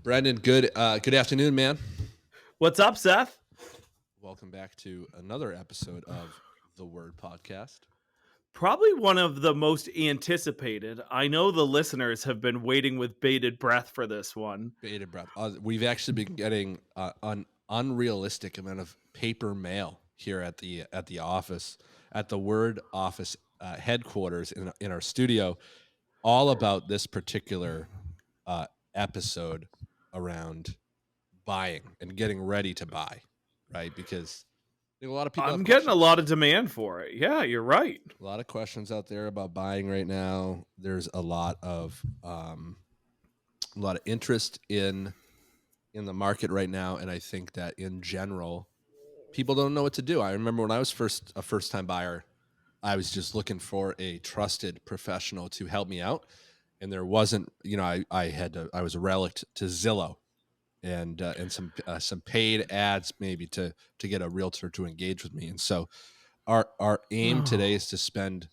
Brendan, good afternoon, man. What's up, Seth? Welcome back to another episode of the Word Podcast. Probably one of the most anticipated. I know the listeners have been waiting with bated breath for this one. Bated breath. We've actually been getting an unrealistic amount of paper mail here at the office, at the Word office headquarters in our studio, all about this particular uh, episode around buying and getting ready to buy, right? Because I think a lot of people have I'm getting a questions. lot of demand for it. Yeah, you're right. A lot of questions out there about buying right now. There's a lot of interest in the market right now, and I think that in general, people don't know what to do. I remember when I was first time buyer, I was just looking for a trusted professional to help me out, and there wasn't, I was a relic to Zillow and some paid ads maybe to get a realtor to engage with me, and so our aim today Oh, is to spend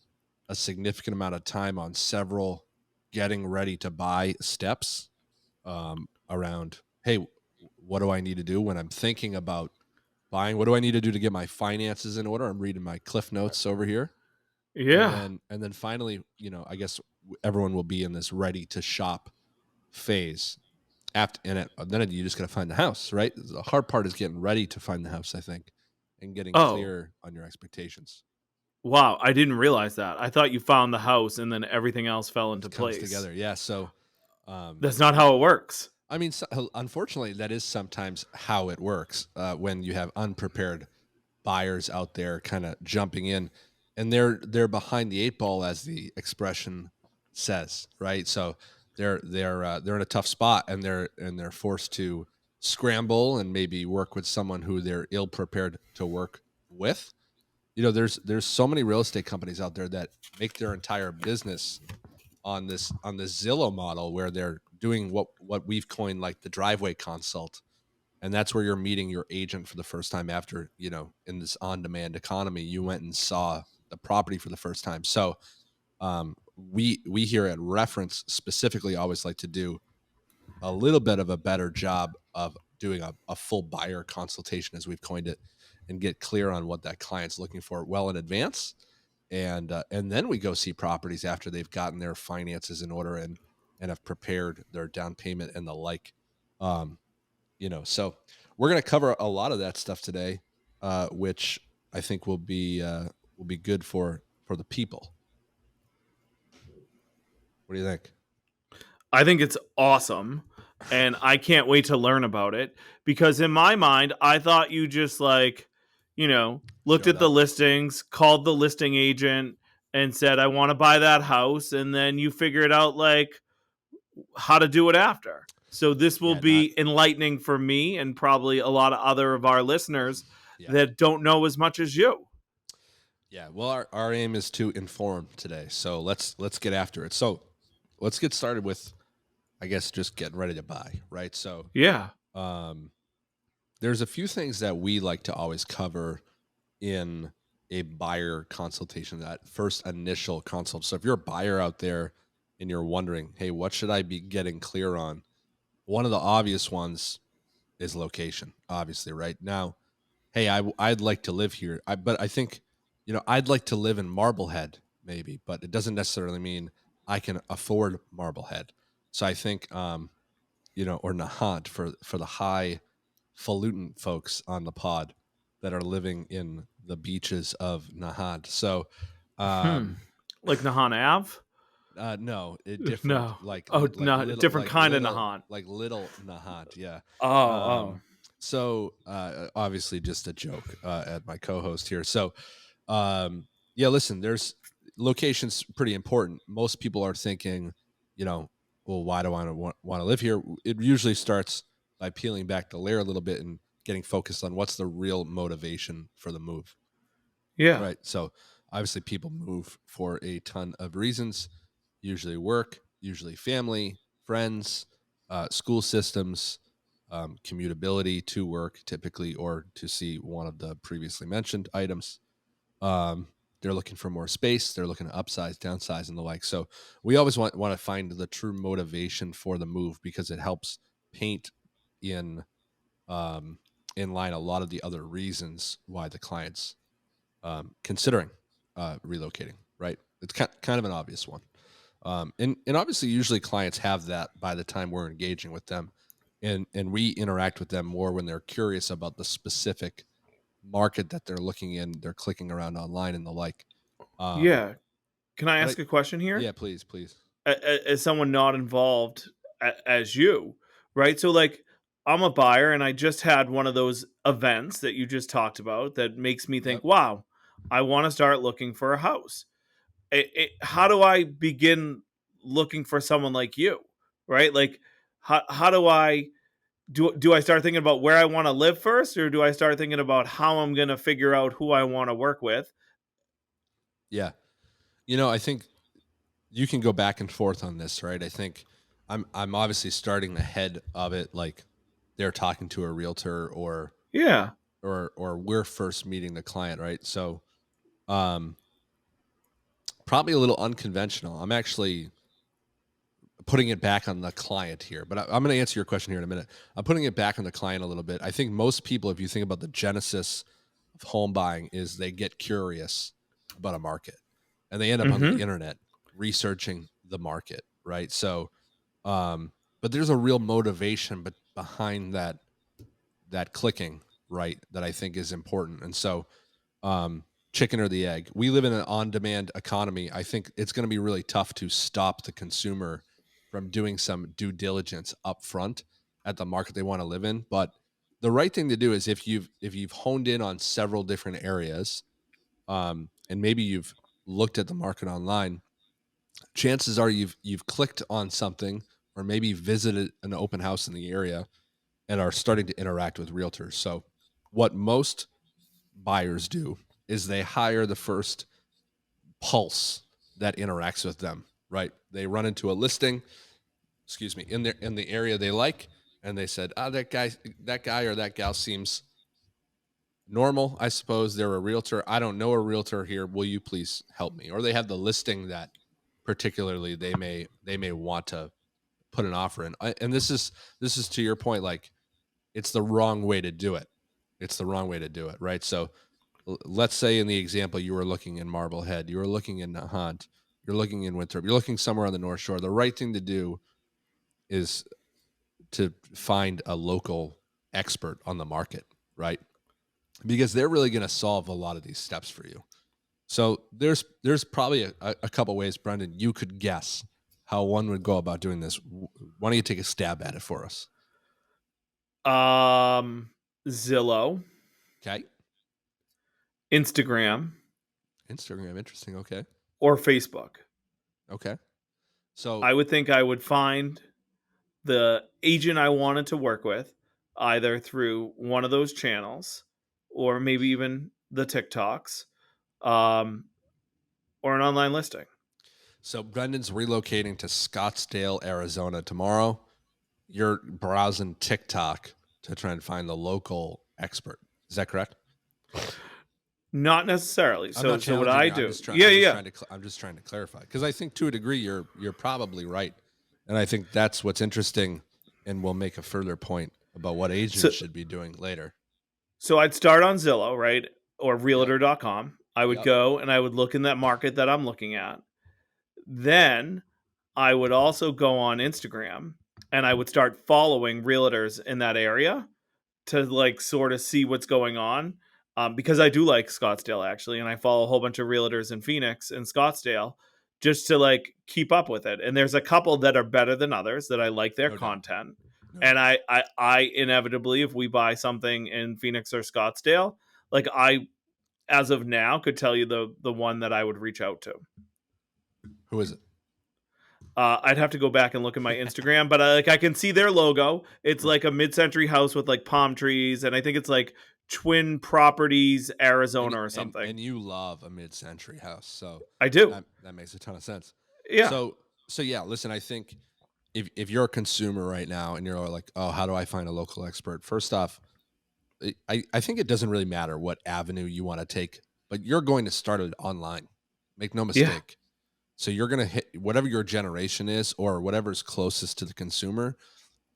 a significant amount of time on several getting ready to buy steps around, hey, what do I need to do when I'm thinking about buying? What do I need to do to get my finances in order? I'm reading my cliff notes over here. yeah. And then finally, I guess everyone will be in this ready to shop phase. Then you just got to find the house, right? The hard part is getting ready to find the house, I think, and getting Oh, clear on your expectations. wow. I didn't realize that. I thought you found the house and then everything else fell It into comes place. together. Yeah. So, um, That's not how it works. I mean, unfortunately, that is sometimes how it works when you have unprepared buyers out there kind of jumping in, and they're behind the eight ball, as the expression says, right? So they're in a tough spot, and they're forced to scramble and maybe work with someone who they're ill prepared to work with. There's so many real estate companies out there that make their entire business on this Zillow model, where they're doing what we've coined like the driveway consult, and that's where you're meeting your agent for the first time after, in this on-demand economy, you went and saw the property for the first time. So we here at Reference specifically always like to do a little bit of a better job of doing a full buyer consultation, as we've coined it, and get clear on what that client's looking for well in advance, and then we go see properties after they've gotten their finances in order and have prepared their down payment and the like. Um, so we're going to cover a lot of that stuff today, which I think will be good for the people. What do you think? I think it's awesome. And I can't wait to learn about it because in my mind, I thought you just looked Showed at the up. listings, called the listing agent, and said, I want to buy that house. And then you figured out how to do it after. So this will Yeah, not be enlightening for me and probably a lot of other of our listeners yeah. that don't know as much as you. Yeah. Well, our aim is to inform today. So let's get after it. So let's get started with, I guess, just getting ready to buy, right? So Yeah. um there's a few things that we like to always cover in a buyer consultation, that first initial consult. So if you're a buyer out there and you're wondering, hey, what should I be getting clear on? One of the obvious ones is location, obviously, right? Now, hey, I'd like to live here. But I think, I'd like to live in Marblehead, maybe, but it doesn't necessarily mean I can afford Marblehead. So I think, or Nahant for the highfalutin folks on the pod that are living in the beaches of Nahant. So, Hmm. um, Like Nahan Ave? no, different, No. Oh, not different kind of little, Nahan. like little Nahant, yeah. Oh, Um, oh. so obviously just a joke at my co-host here. So, yeah, listen, there's location's pretty important. Most people are thinking, you know, well, why do I want to live here? It usually starts by peeling back the layer a little bit and getting focused on what's the real motivation for the move. Yeah. Right. So obviously people move for a ton of reasons, usually work, usually family, friends, school systems, commutability to work typically, or to see one of the previously mentioned items. They're looking for more space. They're looking to upsize, downsize, and the like. So we always want to find the true motivation for the move, because it helps paint in um, in line a lot of the other reasons why the client's considering relocating. Right? It's kind of an obvious one. And obviously, usually clients have that by the time we're engaging with them, and we interact with them more when they're curious about the specific market that they're looking in. They're clicking around online and the like. Um, Yeah. Can I but I, ask a question here? yeah, please, please. As someone not involved as you, right? So, like, I'm a buyer and I just had one of those events that you just talked about that makes me Yep. think, wow, I want to start looking for a house. How do I begin looking for someone like you, right? Like, how do I do I start thinking about where I want to live first, or do I start thinking about how I'm going to figure out who I want to work with? Yeah. I think you can go back and forth on this, right? I think I'm obviously starting ahead of it, like they're talking to a realtor Yeah. or we're first meeting the client, right? So um probably a little unconventional. I'm actually putting it back on the client here, but I'm going to answer your question here in a minute. I'm putting it back on the client a little bit. I think most people, if you think about the genesis of home buying, is they get curious about a market and they end up on the Mm-hmm. internet researching the market, right? So, but there's a real motivation, but behind that clicking, right? That I think is important. And so, chicken or the egg. We live in an on-demand economy. I think it's going to be really tough to stop the consumer from doing some due diligence up front at the market they want to live in. But the right thing to do is if you've honed in on several different areas, and maybe you've looked at the market online, chances are you've clicked on something or maybe visited an open house in the area and are starting to interact with realtors. So what most buyers do is they hire the first pulse that interacts with them, right? They run into a listing, excuse me, in the area they like, and they said, "Ah, that guy or that gal seems normal. I suppose they're a realtor. I don't know a realtor here. Will you please help me?" Or they have the listing that particularly they may want to put an offer in. And this is to your point, like it's the wrong way to do it. It's the wrong way to do it, right? So let's say in the example you were looking in Marblehead, you were looking in Nahant, you're looking in Winthrop, you're looking somewhere on the North Shore. The right thing to do is to find a local expert on the market, right? Because they're really going to solve a lot of these steps for you. So there's probably a couple ways, Brendan, you could guess how one would go about doing this. Why don't you take a stab at it for us? Um, Zillow, Okay. Instagram, Instagram, interesting. Okay. or Facebook. Okay. So I would think I would find the agent I wanted to work with either through one of those channels or maybe even the TikToks, um, or an online listing. so Brendan's relocating to Scottsdale, Arizona tomorrow. You're browsing TikTok to try and find the local expert. Is that correct? Not necessarily. I'm So not so what challenging I you. I'm do, just trying. yeah, I'm just yeah. trying to. I'm just trying to clarify because I think to a degree you're probably right, and I think that's what's interesting, and we'll make a further point about what So agents should be doing later. so I'd start on Zillow, right? Or Yep. realtor.com. I would Yep. go and I would look in that market that I'm looking at. Then I would also go on Instagram and I would start following realtors in that area to like sort of see what's going on. Because I do like Scottsdale actually, and I follow a whole bunch of realtors in Phoenix and Scottsdale just to like keep up with it. And there's a couple that are better than others that I like their No doubt. content. No And doubt. I inevitably, if we buy something in Phoenix or Scottsdale, like I, as of now, could tell you the one that I would reach out to. Who is it? I'd have to go back and look at my Instagram, but like I can see their logo. It's Right. like a mid-century house with like palm trees, and I think it's like Twin Properties, And Arizona, or and something. and you love a mid-century house, so I do. that makes a ton of sense. Yeah. So yeah, listen, I think if you're a consumer right now and you're like, oh, how do I find a local expert? First off, I think it doesn't really matter what avenue you want to take, but you're going to start it online. Make no Yeah. mistake. So you're going to hit whatever your generation is or whatever's closest to the consumer.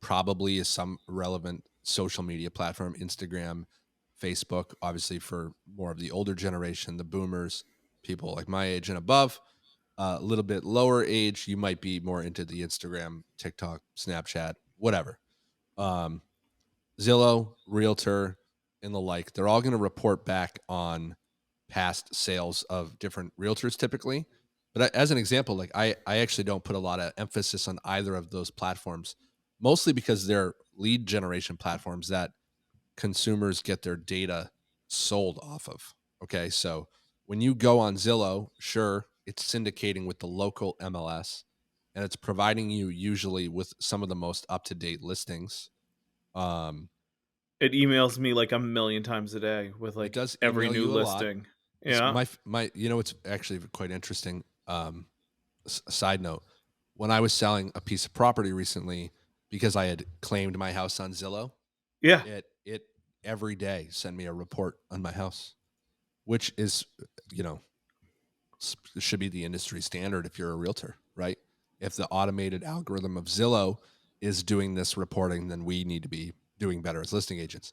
probably is some relevant social media platform, Instagram, Facebook, obviously for more of the older generation, the boomers, people like my age and above. A little bit lower age, you might be more into the Instagram, TikTok, Snapchat, whatever. Um, Zillow, Realtor, and the like, they're all going to report back on past sales of different realtors typically. But as an example, like I actually don't put a lot of emphasis on either of those platforms, mostly because they're lead generation platforms that consumers get their data sold off of. Okay. So when you go on Zillow, sure, it's syndicating with the local MLS and it's providing you usually with some of the most up to date listings. Um, It emails me like a million times a day with it like does every email new you a lot. listing. Yeah. You know, it's actually quite interesting. Side note, when I was selling a piece of property recently, because I had claimed my house on Zillow, Yeah. it every day sent me a report on my house, which is, you know, should be the industry standard if you're a realtor, right? If the automated algorithm of Zillow is doing this reporting, then we need to be doing better as listing agents.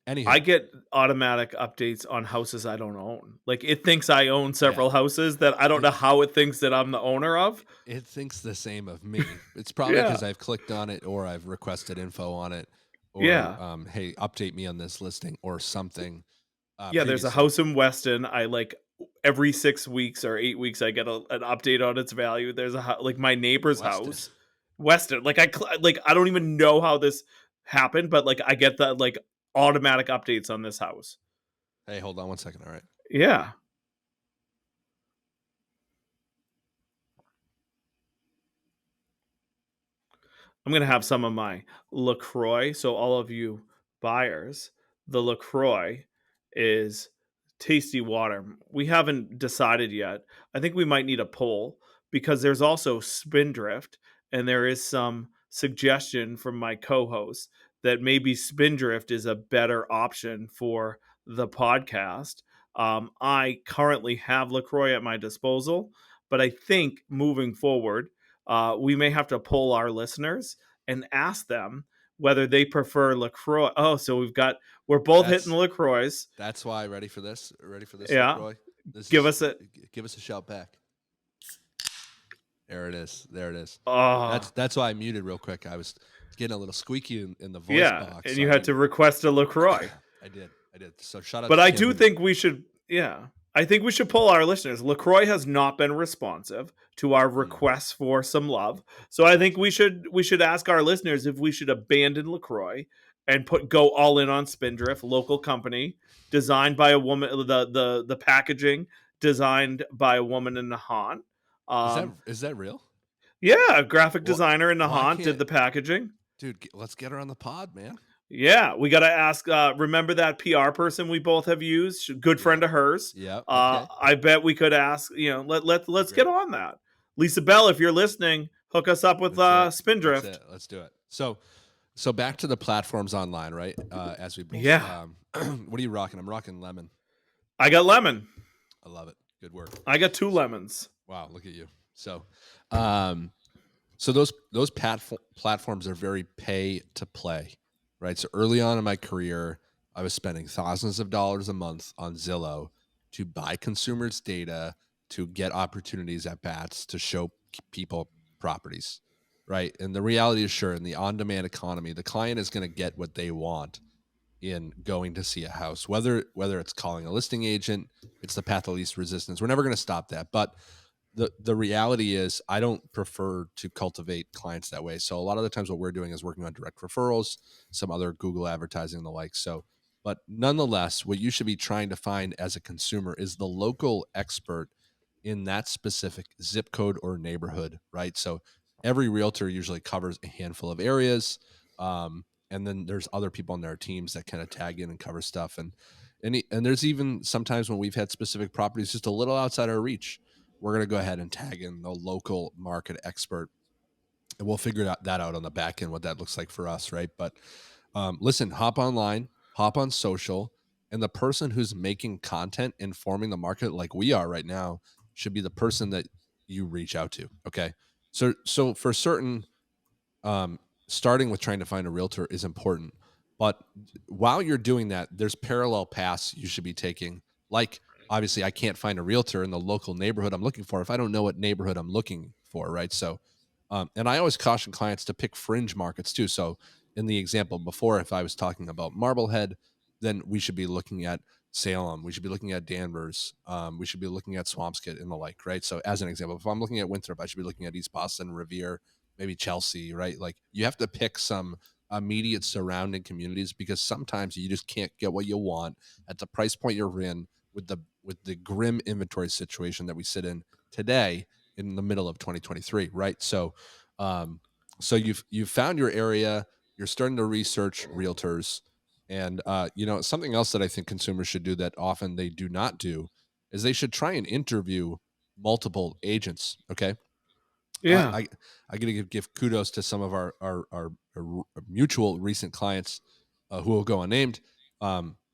I Anywho, get automatic updates on houses I don't own. Like it thinks I own yeah, several houses that I don't it, know how it thinks that I'm the owner of. it thinks the same of me. It's probably Yeah. because I've clicked on it or I've requested info on it or, Yeah. hey, update me on this listing or something Yeah, there's a previously. house in Weston. I like every 6 weeks or 8 weeks I get an update on its value. There's like my neighbor's Weston. house, Weston. Like I don't even know how this happened, but like I get the like automatic updates on this house. Hey, hold on one second. All right. Yeah. I'm gonna have some of my LaCroix. So all of you buyers, the LaCroix is tasty water. We haven't decided yet. I think we might need a poll because there's also Spindrift, and there is some suggestion from my co-host that maybe Spindrift is a better option for the podcast. I currently have LaCroix at my disposal, but I think moving forward, we may have to poll our listeners and ask them whether they prefer LaCroix. Oh, so we're both hitting That's LaCroix. that's why ready for this? Ready for this, Yeah. LaCroix? This Give is us a give us a shout back. There it is. There it is. oh That's why I muted real quick. I was getting a little squeaky in the voice yeah, box, and so you I had to muted. request a LaCroix. I did. I did. So shout out But to I Kim do who think we should, yeah. I think we should pull our listeners. LaCroix has not been responsive to our mm, requests for some love. So I think gotcha. we should ask our listeners if we should abandon LaCroix and go all in on Spindrift, local company, designed by a woman, the packaging designed by a woman in Nahant. Um, Is that real? yeah, a graphic What? designer in Why Nahant did can't the packaging. dude? Let's get her on the pod, man. Yeah, we got to ask. Remember that PR person we both have used, good Yeah. friend of hers. Yeah. Okay. I bet we could ask. Be Let's get great. on that. Lisa Bell, if you're listening, hook us up with That's it. That's Spindrift. it. Let's do it. So back to the platforms online, right? As we both, Yeah, what are you rocking? I'm rocking lemon. I got lemon. I love it. Good work. I got two lemons. Wow, look at you. Um, so those platforms are very pay to play, right? So early on in my career, I was spending thousands of dollars a month on Zillow to buy consumers' data to get opportunities at bats to show people properties, right? And the reality is, sure, in the on-demand economy, the client is going to get what they want in going to see a house, whether it's calling a listing agent, it's the path of least resistance. We're never going to stop that, but the reality is I don't prefer to cultivate clients that way. So a lot of the times what we're doing is working on direct referrals, some other Google advertising and the like. So, but nonetheless, what you should be trying to find as a consumer is the local expert in that specific zip code or neighborhood, right? So every realtor usually covers a handful of areas. And then there's other people on their teams that kind of tag in and cover stuff. And there's even sometimes when we've had specific properties just a little outside our reach, we're going to go ahead and tag in the local market expert and we'll figure that out on the back end what that looks like for us, right? But listen, hop online, hop on social, and the person who's making content informing the market like we are right now should be the person that you reach out to. Okay, so for certain um, starting with trying to find a realtor is important. But while you're doing that, there's parallel paths you should be taking. Like, obviously, I can't find a realtor in the local neighborhood I'm looking for if I don't know what neighborhood I'm looking for, right? So, and I always caution clients to pick fringe markets too. So, in the example before, if I was talking about Marblehead, then we should be looking at Salem. We should be looking at Danvers. We should be looking at Swampscott and the like, right? So, as an example, if I'm looking at Winthrop, I should be looking at East Boston, Revere, maybe Chelsea, right? Like you have to pick some immediate surrounding communities because sometimes you just can't get what you want at the price point you're in with the grim inventory situation that we sit in today in the middle of 2023, right? Um, so you've found your area, you're starting to research realtors, and something else that I think consumers should do that often they do not do is they should try and interview multiple agents. Okay, I Yeah. I I gotta give kudos to some of our mutual recent clients, who will go unnamed.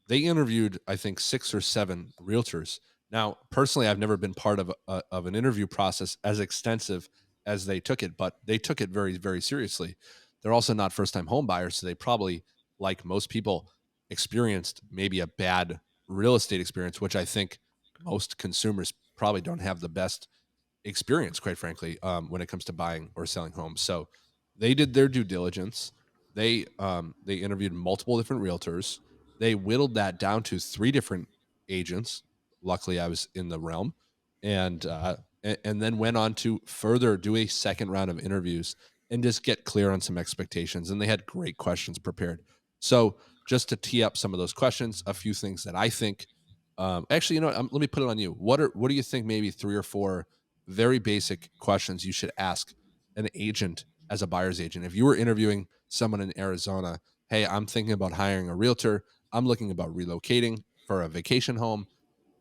They interviewed, I think, 6 or 7 realtors. Now, personally, I've never been part of an interview process as extensive as they took it, but they took it very, very seriously. They're also not first-time home buyers, so they probably, like most people, experienced maybe a bad real estate experience, which I think most consumers probably don't have the best experience, quite frankly, when it comes to buying or selling homes. So they did their due diligence. They interviewed multiple different realtors. They whittled that down to 3 different agents. Luckily, I was in the realm, and and then went on to further do a second round of interviews and just get clear on some expectations. And they had great questions prepared. So just to tee up some of those questions, a few things that I think. Actually, let me put it on you. What do you think? Maybe 3 or 4 very basic questions you should ask an agent as a buyer's agent. If you were interviewing someone in Arizona, hey, I'm thinking about hiring a realtor. I'm looking about relocating for a vacation home.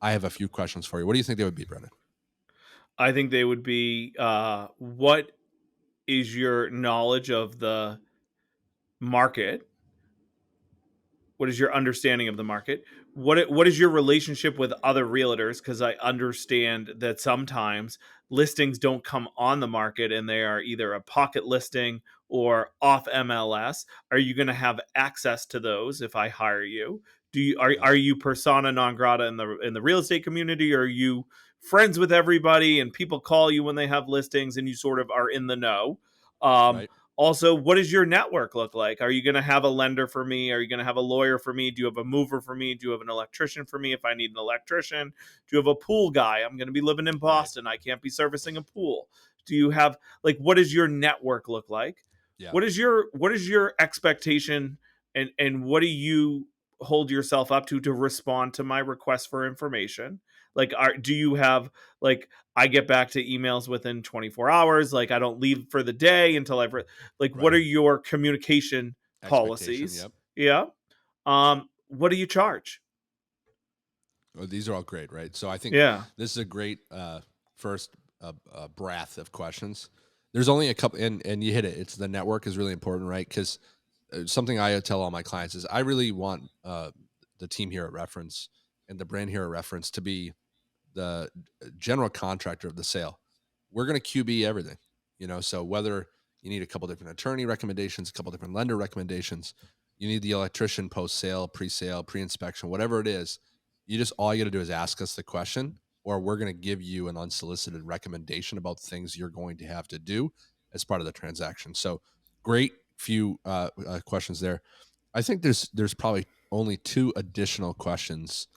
I have a few questions for you. What do you think they would be, Brennan? I think they would be, what is your knowledge of the market? What is your understanding of the market? What is your relationship with other realtors? Because I understand that sometimes listings don't come on the market and they are either a pocket listing or off MLS. Are you going to have access to those if I hire you? Do you Yep. are you persona non grata in the real estate community? Or are you friends with everybody and people call you when they have listings and you sort of are in the know? Um, Right. Also, what does your network look like? Are you going to have a lender for me? Are you going to have a lawyer for me? Do you have a mover for me? Do you have an electrician for me if I need an electrician? Do you have a pool guy? I'm going to be living in Right. Boston. I can't be servicing a pool. Do you have, like, what does your network look like? Yeah. What is your expectation, and what do you hold yourself up to respond to my request for information? Like, do you have, like, I get back to emails within 24 hours, like I don't leave for the day until like, what Right. are your communication Expectation. policies? Yep. Yeah. What do you charge? Oh, these are all great, right? So I think Yeah. this is a great first breath of questions. There's only a couple, and you hit it. It's the network is really important, right? Because something I tell all my clients is I really want the team here at Reference and the brand here at Reference to be the general contractor of the sale. We're going to QB everything, so whether you need a couple different attorney recommendations, a couple different lender recommendations, you need the electrician post sale, pre sale, pre inspection, whatever it is, all you got to do is ask us the question, or we're going to give you an unsolicited recommendation about things you're going to have to do as part of the transaction. So, great few questions there. I think there's probably only 2 additional questions,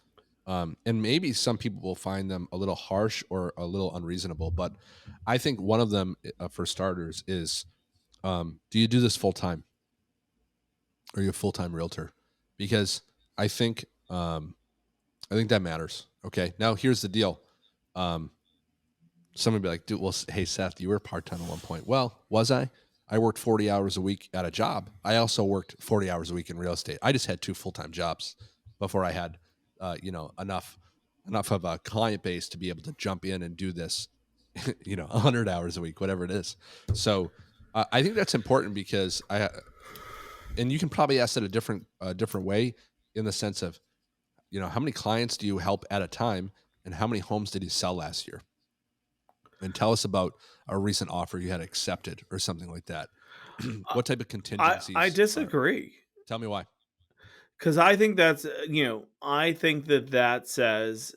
and maybe some people will find them a little harsh or a little unreasonable, but I think one of them, for starters, is do you do this full time? Are you a full time realtor? Because I think um, I think that matters. Okay, now here's the deal. Um, Someone would be like, dude, well, hey, Seth, you were part time at one point. Well, was I? I worked 40 hours a week at a job. I also worked 40 hours a week in real estate. I just had 2 full time jobs before I had, enough of a client base to be able to jump in and do this, 100 hours a week, whatever it is. So I think that's important because and you can probably ask it a different way in the sense of, how many clients do you help at a time and how many homes did you sell last year? And tell us about a recent offer you had accepted or something like that. I What type of I contingencies are disagree. tell me why. 'Cause I think that's, I think that that says,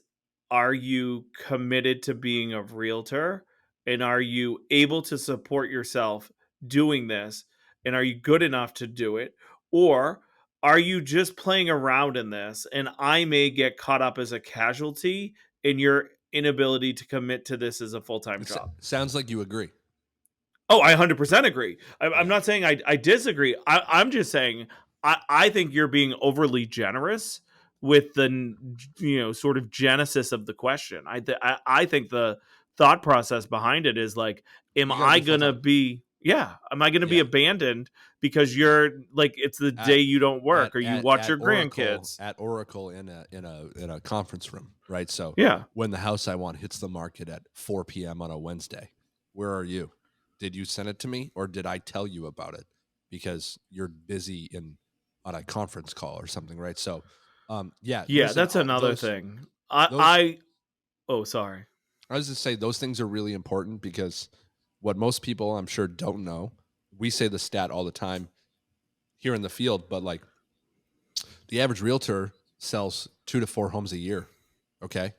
are you committed to being a realtor? And are you able to support yourself doing this? And are you good enough to do it? Or are you just playing around in this and I may get caught up as a casualty in your inability to commit to this as a full-time job? Sounds like you agree. Oh, I 100% agree. I'm Yeah. not saying I disagree. I'm just saying I think you're being overly generous with the sort of genesis of the question. I think the thought process behind it is like, You gotta be full time. am I gonna be Yeah. abandoned because you're like it's the day At you don't work or you watch your grandkids? At Oracle in a conference room, right? So Yeah. when the house I want hits the market at 4 p.m. on a Wednesday, where are you? Did you send it to me or did I tell you about it? Because you're busy in on a conference call or something, right? So yeah, Yeah, listen, that's another thing. those Oh, sorry. I was just say those things are really important because what most people I'm sure don't know, we say the stat all the time here in the field, but like the average realtor sells 2 to 4 homes a year. Okay.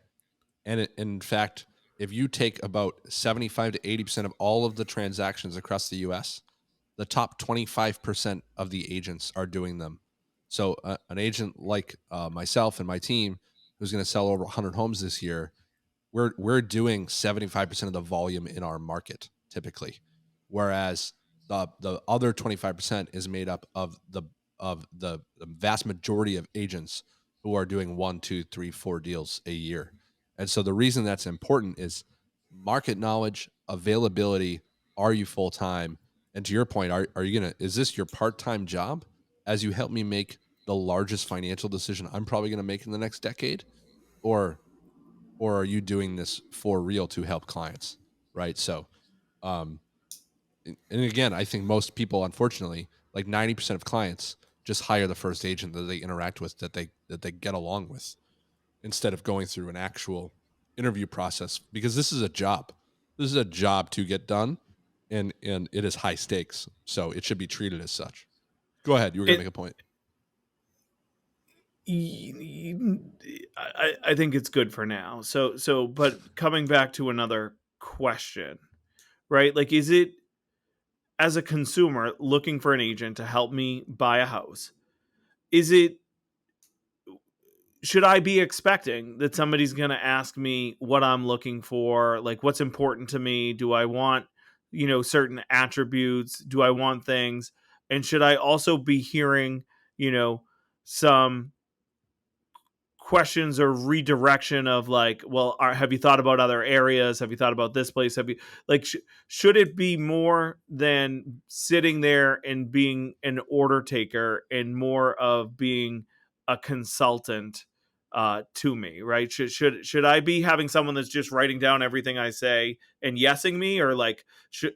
And in fact, if you take about 75 to 80% of all of the transactions across the US, the top 25% of the agents are doing them. So, an agent like myself and my team, who's going to sell over 100 homes this year, we're doing 75% of the volume in our market typically, whereas the other 25% is made up of the vast majority of agents who are doing one, two, three, 4 deals a year. And so the reason that's important is market knowledge, availability. Are you full time? And to your point, are you gonna is this your part-time job as you help me make the largest financial decision I'm probably gonna make in the next decade? Or are you doing this for real to help clients, right? So um and again, I think most people, unfortunately, like 90% of clients just hire the first agent that they interact with, that they get along with, instead of going through an actual interview process, because this is a job. This is a job to get done, and it is high stakes, so it should be treated as such. Go ahead, you were going to It make a point. I think it's good for now. But coming back to another question, right? Like, is it as a consumer looking for an agent to help me buy a house? Is it should I be expecting that somebody's going to ask me what I'm looking for, like what's important to me? Do I want, certain attributes? Do I want things? And should I also be hearing, you know, some questions or redirection of like, well, have you thought about other areas? Have you thought about this place? Have you like, should it be more than sitting there and being an order taker and more of being a consultant to me, right? Should I be having someone that's just writing down everything I say and yesing me, or like,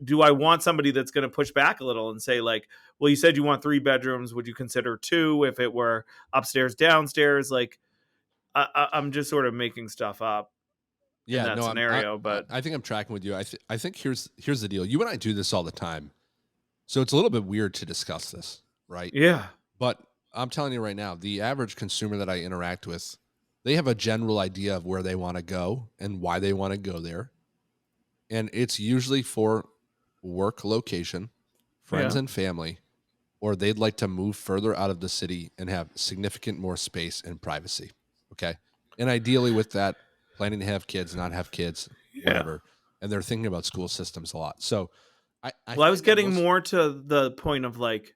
do I want somebody that's going to push back a little and say like, well, you said you want 3 bedrooms, would you consider two if it were upstairs, downstairs? Like, I'm just sort of making stuff up in Yeah, that no, scenario, but I think I'm tracking with you. I think here's the deal. You and I do this all the time, so it's a little bit weird to discuss this, right? yeah, But I'm telling you right now, the average consumer that I interact with, they have a general idea of where they want to go and why they want to go there. And it's usually for work location, friends yeah, and family, or they'd like to move further out of the city and have significant more space and privacy. Okay. And ideally, with that, planning to have kids, not have kids, yeah. whatever. And they're thinking about school systems a lot. So I Well, I was find that getting most, more to the point of like,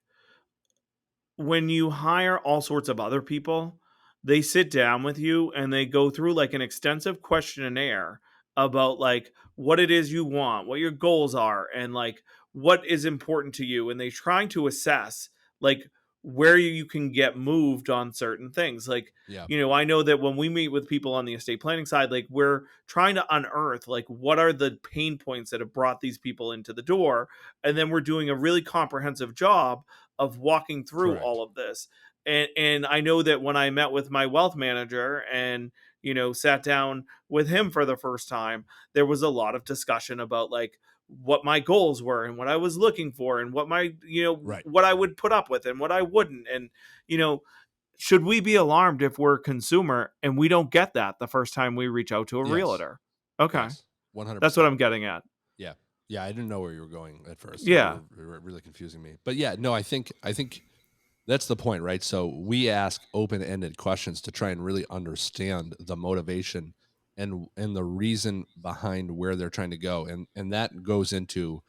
when you hire all sorts of other people, they sit down with you and they go through like an extensive questionnaire about like what it is you want, what your goals are, and like what is important to you. And they're trying to assess like where you can get moved on certain things. Like, yeah, I know that when we meet with people on the estate planning side, like we're trying to unearth like what are the pain points that have brought these people into the door. And then we're doing a really comprehensive job of walking through correct. all of this. And I know that when I met with my wealth manager and sat down with him for the first time, there was a lot of discussion about like, what my goals were and what I was looking for and what my, Right. what I would put up with and what I wouldn't. And, you know, should we be alarmed if we're a consumer and we don't get that the first time we reach out to a Yes. realtor? Okay. Yes. That's what 100%. I'm getting at. Yeah. Yeah, I didn't know where you were going at first. Yeah. You were really confusing me. But yeah, no, I think that's the point, right? So we ask open-ended questions to try and really understand the motivation and the reason behind where they're trying to go. And that goes into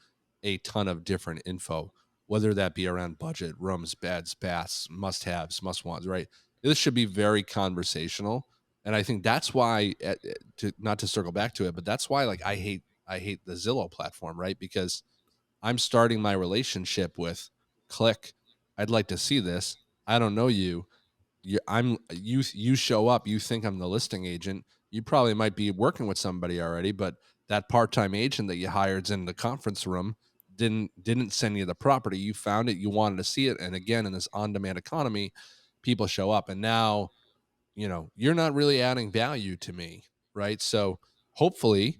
a ton of different info, whether that be around budget, rooms, beds, baths, must-haves, must-wants, right? This should be very conversational. And I think that's why to not to circle back to it, but that's why like I hate the Zillow platform, right? Because I'm starting my relationship with click. I'd like to see this. I don't know you. You show up, you think I'm the listing agent. You probably might be working with somebody already, but that part-time agent that you hired's in the conference room didn't send you the property. You found it, you wanted to see it. And again, in this on-demand economy, people show up. And now you're not really adding value to me, right? So hopefully,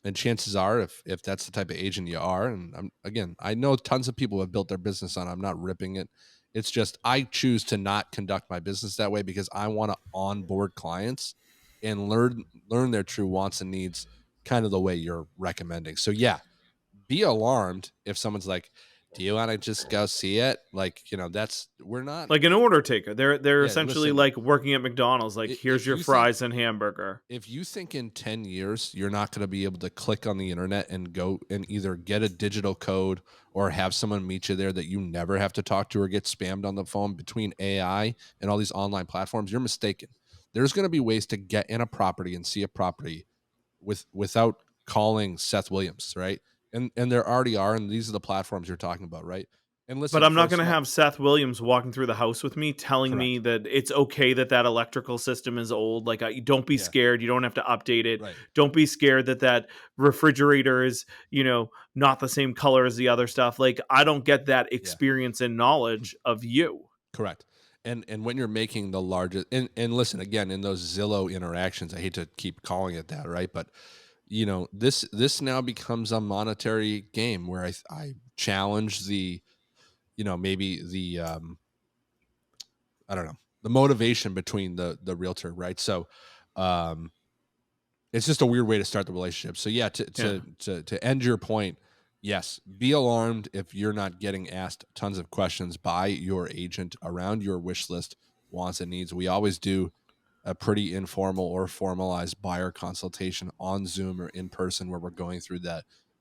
and chances are, if that's the type of agent you are, and again, I know tons of people have built their business on. I'm not ripping it. It's just I choose to not conduct my business that way because I want to onboard clients and learn their true wants and needs, kind of the way you're recommending. So yeah, be alarmed if someone's like, "Do you want to just go see it?" Like, that's we're not. Like an order taker. They're Yeah, essentially listen, like working at McDonald's, like here's if your you think fries and hamburger. if you think in 10 years you're not going to be able to click on the internet and go and either get a digital code or have someone meet you there that you never have to talk to or get spammed on the phone between AI and all these online platforms, you're mistaken. There's going to be ways to get in a property and see a property without calling Seth Williams, right? And there already are, and these are the platforms you're talking about, right? And But listen, I'm for not a gonna small have Seth Williams walking through the house with me telling me correct. that it's okay that that electrical system is old. Like, don't be Yeah, scared. You don't have to update it. right. Don't be scared that that refrigerator is, not the same color as the other stuff. Like, I don't get that Yeah. experience and knowledge of you. Correct. And when you're making the largest and listen again in those Zillow interactions, I hate to keep calling it that, right? But this now becomes a monetary game where I challenge the maybe the I don't know, the motivation between the realtor, right? So um it's just a weird way to start the relationship. So yeah, Yeah. to end your point, yes, be alarmed if you're not getting asked tons of questions by your agent around your wish list, wants and needs. We always do a pretty informal or formalized buyer consultation on Zoom or in person where we're going through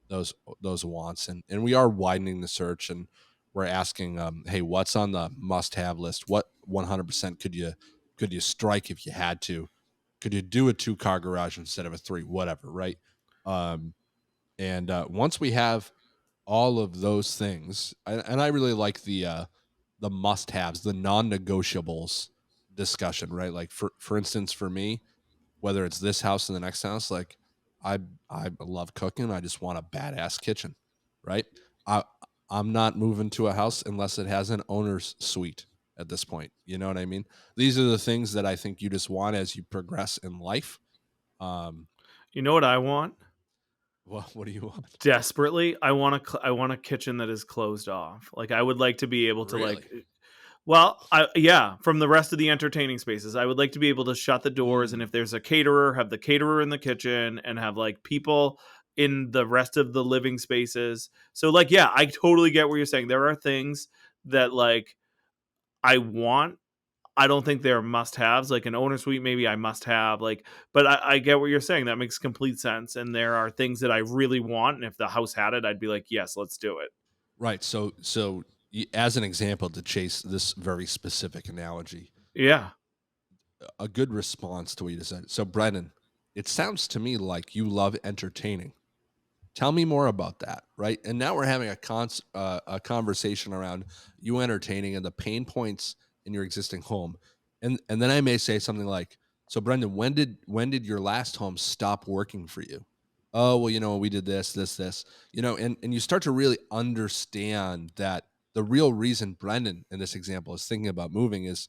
those those wants and we are widening the search and we're asking hey, what's on the must have list? What 100% could you strike if you had to? Could you do a two-car garage instead of a three? Whatever, right? Um, and once we have all of those things, and I really like the must-haves, the non-negotiables discussion, right? Like for instance, for me, whether it's this house and the next house, like I I love cooking. I just want a badass kitchen, right? I I'm not moving to a house unless it has an owner's suite at this point. You know what I mean? These are the things that I think you just want as you progress in life. Um, You know what I want? well, what do you want? Desperately, I want a kitchen that is closed off. Like, I would like to be able to, Really? like, yeah, from the rest of the entertaining spaces, I would like to be able to shut the doors, and Mm, if there's a caterer, have the caterer in the kitchen, and have like people in the rest of the living spaces. So, like, yeah, I totally get what you're saying. There are things that like I want. I don't think they're must haves. Like an owner suite, maybe I must have. Like, but I get what you're saying. That makes complete sense. And there are things that I really want, and if the house had it, I'd be like, yes, let's do it. right. As an example, to chase this very specific analogy, Yeah. a good response to what you just said. So, Brennan, it sounds to me like you love entertaining. Tell me more about that, right? And now we're having a conversation around you entertaining and the pain points in your existing home, and then I may say something like, "So, Brendan, when did your last home stop working for you?" Oh, well, we did this, and you start to really understand that the real reason Brendan in this example is thinking about moving is,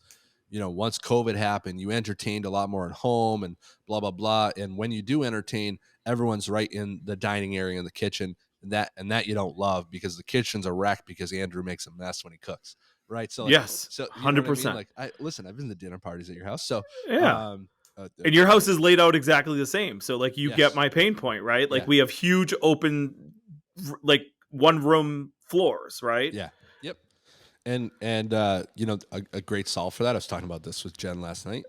once COVID happened, you entertained a lot more at home and blah blah blah, and when you do entertain everyone's right in the dining area in the kitchen and that you don't love because the kitchen's a wreck because Andrew makes a mess when he cooks, right? So like, Yes, so you know what I mean? 100%. Like, I listen, I've been to dinner parties at your house, so Yeah. um, And your house like, is laid out exactly the same. So like you get yes, my pain point, right? Like yeah, we have huge open like one room floors, right? yeah, yep. And a great solve for that. I was talking about this with Jen last night.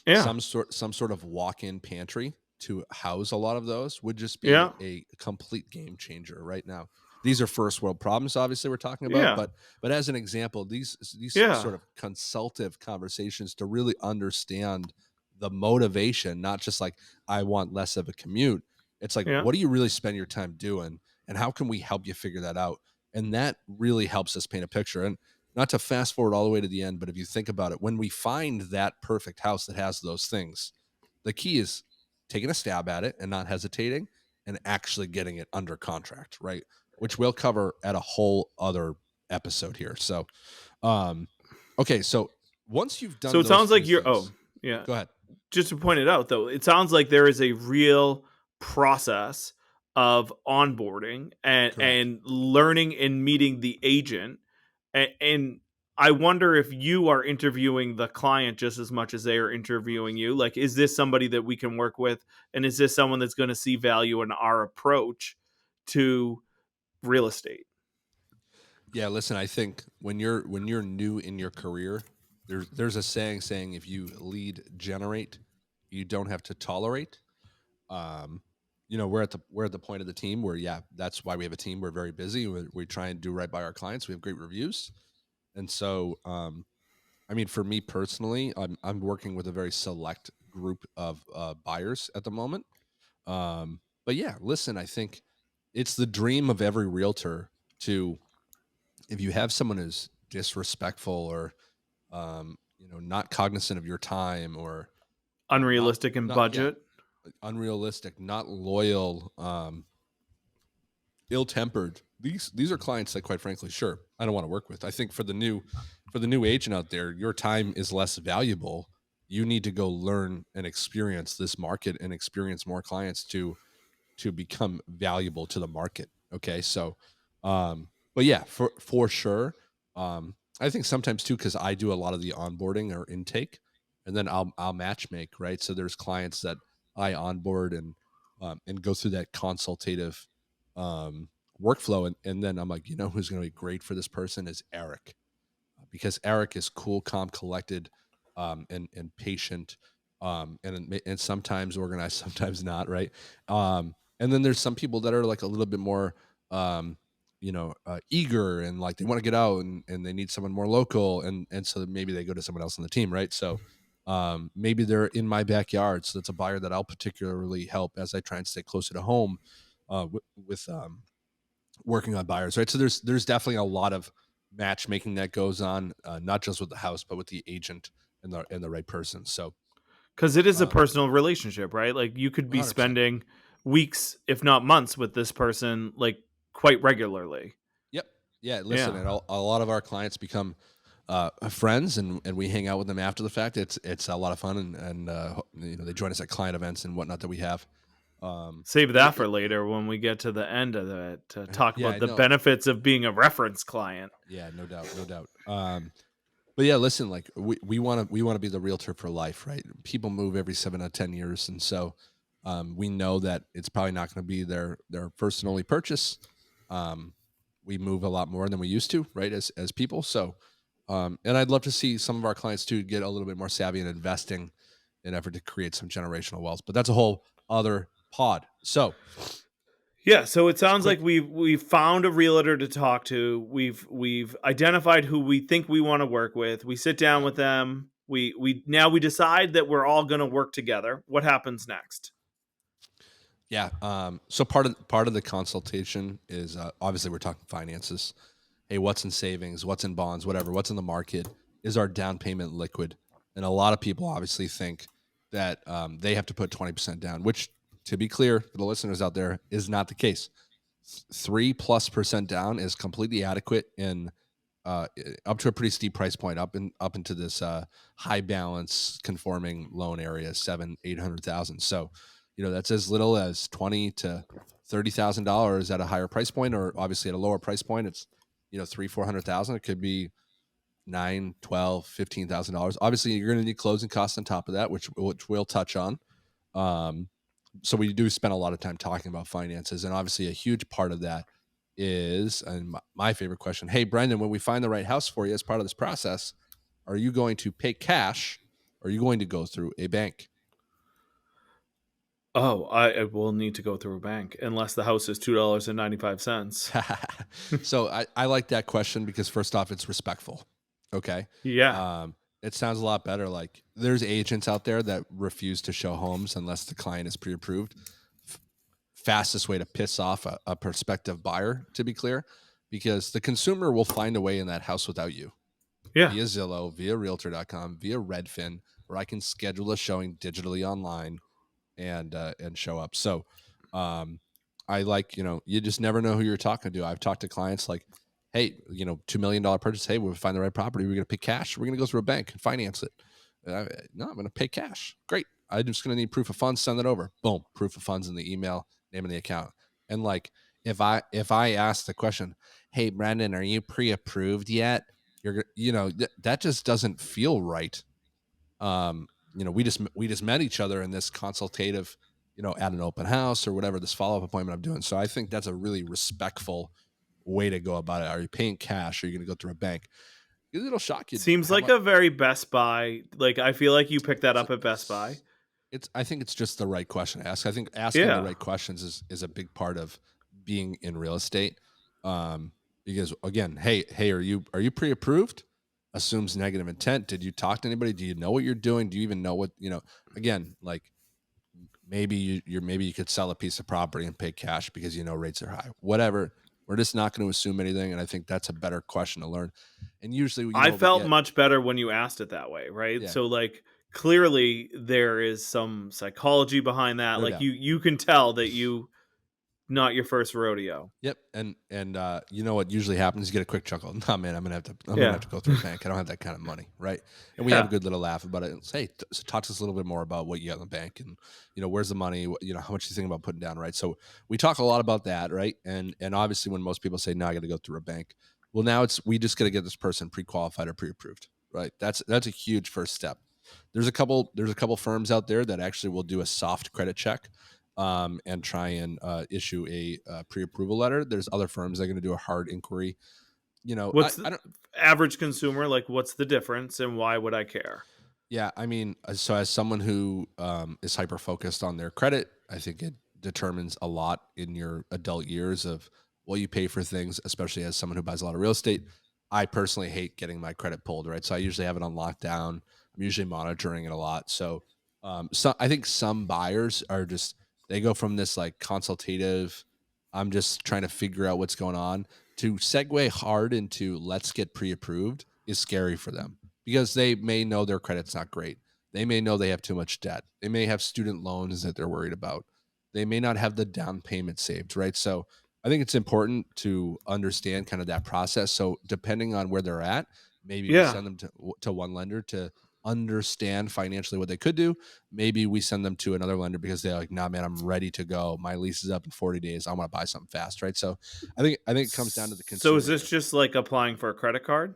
Yeah. Some sort of walk-in pantry to house a lot of those would just be Yeah. a complete game changer right now. These are first world problems, obviously we're talking about, Yeah. but as an example, these Yeah. sort of consultative conversations to really understand the motivation, not just like I want less of a commute. It's like, Yeah. what do you really spend your time doing, and how can we help you figure that out? And that really helps us paint a picture. And not to fast forward all the way to the end, but if you think about it, when we find that perfect house that has those things, the key is taking a stab at it and not hesitating and actually getting it under contract, right? Which we'll cover at a whole other episode here. So, um, okay, so once you've So done it those sounds few like you're things, yeah. go ahead. Just to point it out though, it sounds like there is a real process of onboarding Correct. and learning and meeting the agent. And I wonder if you are interviewing the client just as much as they are interviewing you. Like, is this somebody that we can work with? And is this someone that's going to see value in our approach to real estate? Yeah, listen, I think when you're new in your career, there's a saying if you lead generate, you don't have to tolerate. Um, we're at the point of the team where, yeah, that's why we have a team. We're very busy. We try and do right by our clients. We have great reviews, and so I mean, for me personally, I'm working with a very select group of buyers at the moment. But yeah, listen, I think it's the dream of every realtor to, if you have someone who's disrespectful or not cognizant of your time, or not Unrealistic in not yeah, budget. unrealistic, not loyal, ill-tempered. These are clients that, quite frankly, sure, I don't want to work with. I think for the new agent out there, your time is less valuable. You need to go learn and experience this market and experience more clients to become valuable to the market. Okay, so, but yeah, for sure. I think sometimes too, because I do a lot of the onboarding or intake, and then I'll match make, right. So there's clients that I onboard and go through that consultative um, workflow, and then I'm like, who's going to be great for this person is Eric, because Eric is cool, calm, collected, and patient, and sometimes organized, sometimes not, right? And then there's some people that are like a little bit more, eager, and like they want to get out, and they need someone more local, and so maybe they go to someone else on the team, right? So maybe they're in my backyard, so that's a buyer that I'll particularly help as I try and stay closer to home, with working on buyers, right? So there's definitely a lot of matchmaking that goes on, not just with the house, but with the agent and the right person. So, Because it is a uh, personal relationship, right? Like you could be 100%. spending weeks, if not months, with this person like quite regularly. Yep. Yeah. Listen, Yeah. and a lot of our clients become friends, and we hang out with them after the fact. It's a lot of fun, and they join us at client events and whatnot that we have. Save But that for later when we get to the end of it to talk yeah, about I the know. benefits of being a reference client. Yeah, no doubt, no doubt. But yeah, listen, like we want to be the realtor for life, right? People move every 7 to 10 years, and so we know that it's probably not going to be their first and only purchase. Um, we move a lot more than we used to, right? As people, so and I'd love to see some of our clients too get a little bit more savvy in investing in effort to create some generational wealth. But that's a whole other pod. So Yeah, so it just sounds like quick, we've found a realtor to talk to. We've identified who we think we want to work with. We sit down yep. with them. We now we decide that we're all going to work together. What happens next? Yeah. So part of the consultation is, obviously we're talking finances. Hey, what's in savings? What's in bonds? Whatever. What's in the market? Is our down payment liquid? And a lot of people obviously think that they have to put 20% down, which, to be clear for the listeners out there, is not the case. 3+% down is completely adequate in, up to a pretty steep price point, up into this high balance conforming loan area, 700,000, 800,000. So, That's as little as 20 to $30,000 at a higher price point, or obviously at a lower price point, it's, three, 400,000. It could be nine, 12, $15,000. Obviously, you're going to need closing costs on top of that, which we'll touch on. Um, so we do spend a lot of time talking about finances, and obviously, a huge part of that is, and my favorite question, hey, Brendan, when we find the right house for you as part of this process, are you going to pay cash, or are you going to go through a bank? Oh, I will need to go through a bank unless the house is $2.95. So I like that question because first off, it's respectful. Okay. Yeah, Um, it sounds a lot better. Like there's agents out there that refuse to show homes unless the client is pre-approved. F- Fastest way to piss off a prospective buyer, to be clear, because the consumer will find a way in that house without you, yeah. via Zillow, via realtor.com, via Redfin, where I can schedule a showing digitally online and show up. So I like, you just never know who you're talking to. I've talked to clients like, hey, $2 million purchase. Hey, we find the right property. We're gonna pay cash. We're gonna go through a bank and finance it. No, I'm gonna pay cash. Great. I'm just gonna need proof of funds. Send it over. Boom, proof of funds in the email, name of the account. And like, if I ask the question, hey, Brandon, are you pre-approved yet? That just doesn't feel right. We just met each other in this consultative, at an open house or whatever, this follow-up appointment I'm doing. So I think that's a really respectful way to go about it. Are you paying cash? Or are you going to go through a bank? It'll shock you Seems how like much. a very Best Buy. Like I feel like you picked that It's, up at Best Buy. I think it's just the right question to ask. I think asking the Yeah. right questions is a big part of being in real estate. Um, because again, hey, are you pre-approved? Assumes negative intent. Did you talk to anybody? Do you know what you're doing? Do you even know what? Again, like maybe maybe you could sell a piece of property and pay cash because rates are high. Whatever. We're just not going to assume anything, and I think that's a better question to learn. And usually, I what we felt get, much better when you asked it that way, right? yeah, So like clearly there is some psychology behind that. no Like doubt. you can tell that you not your first rodeo. Yep, and you know what usually happens? You get a quick chuckle. Nah, man, I'm gonna have to Yeah. go through a bank. I don't have that kind of money, right? And we have a Yeah. good little laugh about it. It's, hey, so talk to us a little bit more about what you got in the bank, and where's the money? How much you think about putting down, right? So we talk a lot about that, right? And obviously, when most people say, "No, I got to go through a bank," well, now it's we just got to get this person pre-qualified or pre-approved, right? That's a huge first step. There's a couple firms out there that actually will do a soft credit check and try and issue a pre-approval letter. There's other firms that are going to do a hard inquiry. What's I the don't. average consumer like? What's the difference and why would I care? Yeah, I mean, so as someone who is hyper focused on their credit, I think it determines a lot in your adult years of what you pay for things, especially as someone who buys a lot of real estate. I personally hate getting my credit pulled, right? So I usually have it on lockdown. I'm usually monitoring it a lot. So I think some buyers are just they go from this like consultative, I'm just trying to figure out what's going on, to segue hard into let's get pre-approved is scary for them because they may know their credit's not great. They may know they have too much debt. They may have student loans that they're worried about. They may not have the down payment saved, right? So I think it's important to understand kind of that process. So depending on where they're at, maybe we Yeah. send them to one lender to understand financially what they could do. Maybe we send them to another lender because they're like, nah, man, I'm ready to go. My lease is up in 40 days. I want to buy something fast, right? So I think it comes down to the So is consumer this there. just like applying for a credit card?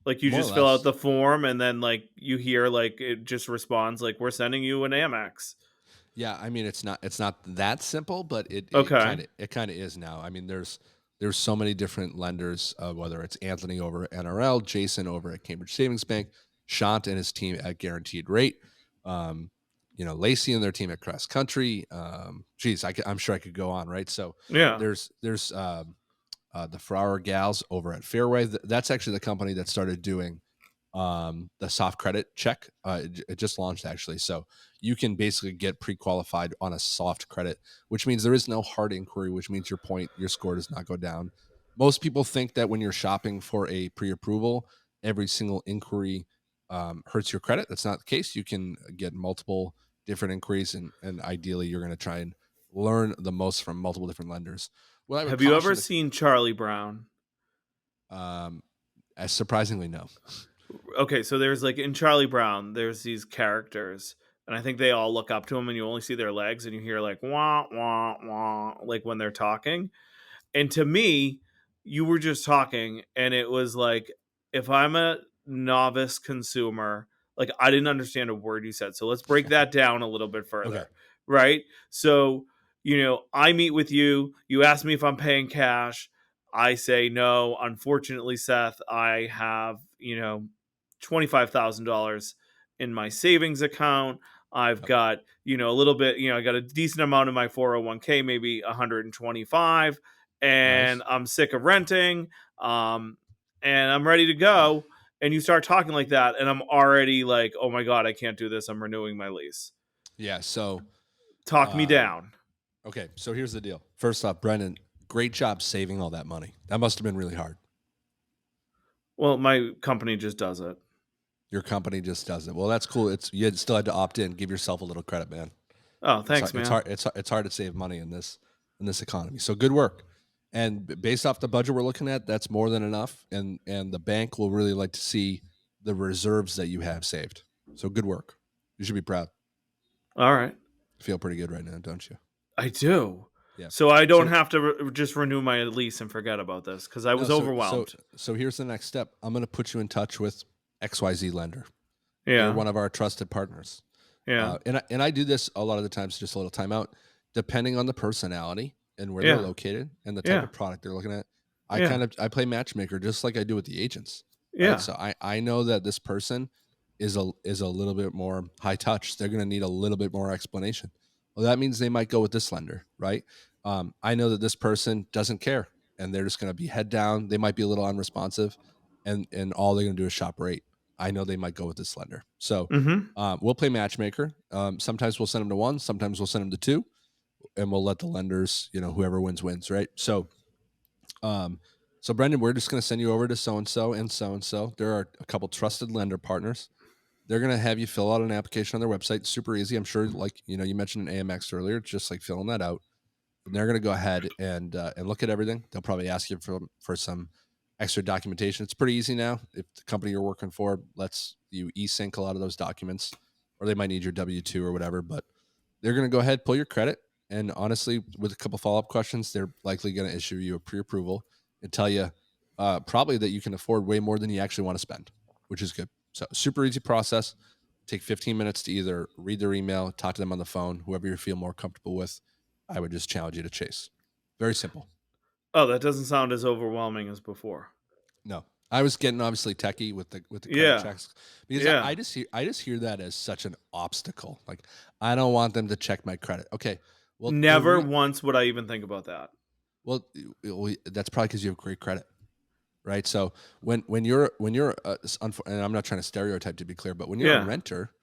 Like you More or just fill out less. the form and then like you hear like it just responds like we're sending you an Amex. Yeah, I mean it's not that simple, but it Okay. kind of it kind of is now. I mean, there's so many different lenders, whether it's Anthony over at NRL, Jason over at Cambridge Savings Bank, Shant and his team at Guaranteed Rate, um, Lacey and their team at Cross Country. Geez, I'm sure I could go on, right? So Yeah. there's the Farrar gals over at Fairway. That's actually the company that started doing the soft credit check. It just launched actually, so you can basically get pre-qualified on a soft credit, which means there is no hard inquiry, which means your score does not go down. Most people think that when you're shopping for a pre-approval, every single inquiry hurts your credit. That's not the case. You can get multiple different inquiries, and ideally, you're going to try and learn the most from multiple different lenders. Well, I would Have you ever caution seen Charlie Brown? um, surprisingly no. Okay, so there's like in Charlie Brown, there's these characters. and I think they all look up to him, and you only see their legs, and you hear like wah wah wah, like when they're talking. And to me, you were just talking, and it was like, if I'm a novice consumer, like I didn't understand a word you said. So let's break that down a little bit Okay. further, right? So, I meet with you, you ask me if I'm paying cash. I say no. Unfortunately, Seth, I have, $25,000 in my savings account. I've Yep. got, a little bit, I got a decent amount in my 401k, maybe 125, and Nice. I'm sick of renting, um, and I'm ready to go. And you start talking like that, and I'm already like, oh my God, I can't do this. I'm renewing my lease. Yeah. So, Talk me um, down. okay. So here's the deal. First off, Brendan, great job saving all that money. That must have been really hard. Well, my company just does it. Your company just does it. Well, that's cool. You still had to opt in. Give yourself a little credit, man. Oh, It's thanks, hard. It's man. hard. It's hard to save money in this economy. So good work. And based off the budget we're looking at, that's more than enough. And the bank will really like to see the reserves that you have saved. So good work. You should be proud. All right. Feel pretty good right now, don't you? I do. Yeah. So I don't So have to just renew my lease and forget about this because I no. was overwhelmed. So here's the next step. I'm going to put you in touch with XYZ lender. They're Yeah. one of our trusted partners. Yeah. And I do this a lot of the times, just a little timeout, depending on the personality and where they're Yeah. located and the type Yeah. of product they're looking at. Yeah. I play matchmaker just like I do with the agents, right? Yeah. So I know that this person is a little bit more high touch. They're going to need a little bit more explanation. Well, that means they might go with this lender, right? I know that this person doesn't care and they're just going to be head down. They might be a little unresponsive, and all they're going to do is shop rate. I know they might go with this lender. So Mm-hmm. we'll play matchmaker. Sometimes we'll send them to one, sometimes we'll send them to two, and we'll let the lenders, whoever wins wins, right? Um, so Brendan, we're just going to send you over to so and so and so and so. There are a couple trusted lender partners. They're going to have you fill out an application on their website. Super easy. I'm sure, like you mentioned an AMX earlier. It's just like filling that out, and they're going to go ahead and look at everything. They'll probably ask you for some extra documentation. It's pretty easy now. If the company you're working for lets you e-sync a lot of those documents, or they might need your W-2 or whatever, but they're going to go ahead, pull your credit, and honestly, with a couple follow-up questions, they're likely going to issue you a pre-approval and tell you probably that you can afford way more than you actually want to spend, which is good. So super easy process. Take 15 minutes to either read their email, talk to them on the phone, whoever you feel more comfortable with. I would just challenge you to chase. Very simple. Oh, that doesn't sound as overwhelming as before. No, I was getting obviously techie with the credit Yeah. checks because Yeah. I just hear that as such an obstacle. Like I don't want them to check my credit. Okay, well Never once would I even think about that. well that's probably because you have great credit, right? So when you're and I'm not trying to stereotype to be clear, but when you're a Yeah. renter,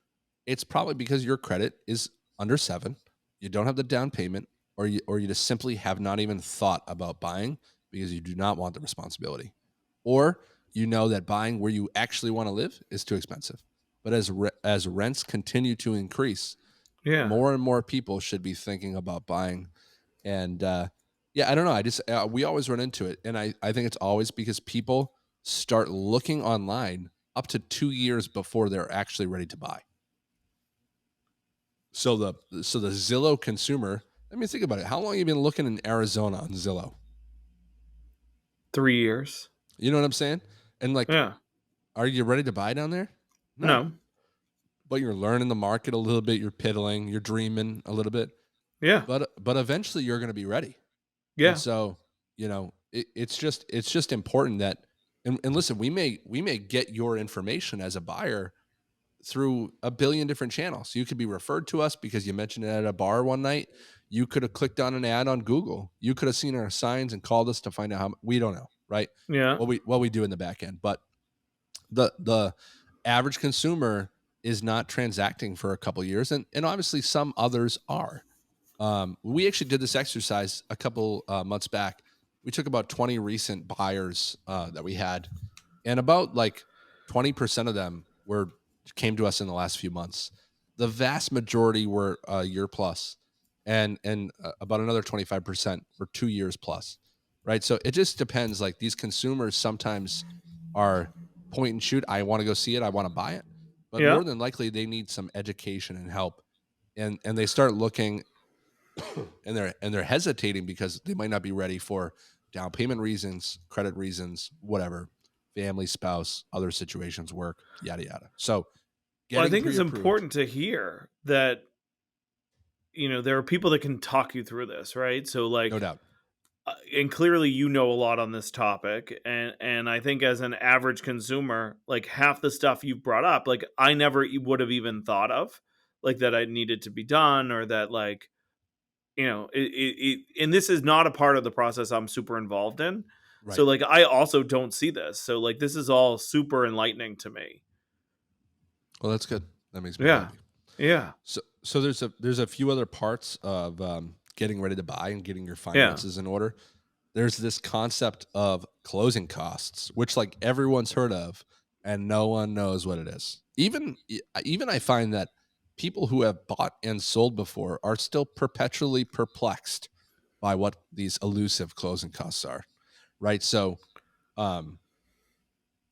it's probably because your credit is under 7, you don't have the down payment, or you just simply have not even thought about buying because you do not want the responsibility. Or you know that buying where you actually want to live is too expensive. But as rents continue to increase, Yeah. more and more people should be thinking about buying. And yeah, I don't know. I just we always run into it, and I think it's always because people start looking online up to 2 years before they're actually ready to buy. So the Zillow consumer, I mean, think about it. How long have you been looking in Arizona on Zillow? 3 years. You know what I'm saying? And like, Yeah. are you ready to buy down there? No. No. But you're learning the market a little bit, you're piddling, you're dreaming a little bit. Yeah. But eventually you're gonna be ready. And Yeah. so, it's just important that and listen, we may get your information as a buyer through a billion different channels. You could be referred to us because you mentioned it at a bar one night. You could have clicked on an ad on Google. You could have seen our signs and called us to find out we don't know, right? Yeah. What we do in the back end. But the average consumer is not transacting for a couple years, and obviously some others are. We actually did this exercise a couple months back. We took about 20 recent buyers that we had, and about like 20% of them were came to us in the last few months. The vast majority were a year plus, and about another 25% were 2 years plus, right? So it just depends. Like these consumers sometimes are point and shoot. I want to go see it. I want to buy it. but Yeah. more than likely they need some education and help, and they start looking and they're hesitating because they might not be ready for down payment reasons, credit reasons, whatever, family, spouse, other situations, work, yada yada. So Well, I getting think it's pre-approved, important to hear that, there are people that can talk you through this, right? So, no like, doubt. and clearly you know a lot on this topic, and I think as an average consumer, like, half the stuff you've brought up, like, I never would have even thought of, like, that I needed to be done, or that, like, and this is not a part of the process I'm super involved in. So, Right. like, I also don't see this. So, like, this is all super enlightening to me. Well, that's good. That makes me Yeah. happy. Yeah. So there's a few other parts of getting ready to buy and getting your Yeah. finances in order. There's this concept of closing costs, which like everyone's heard of, and no one knows what it is. Even I find that people who have bought and sold before are still perpetually perplexed by what these elusive closing costs are. Right. So um,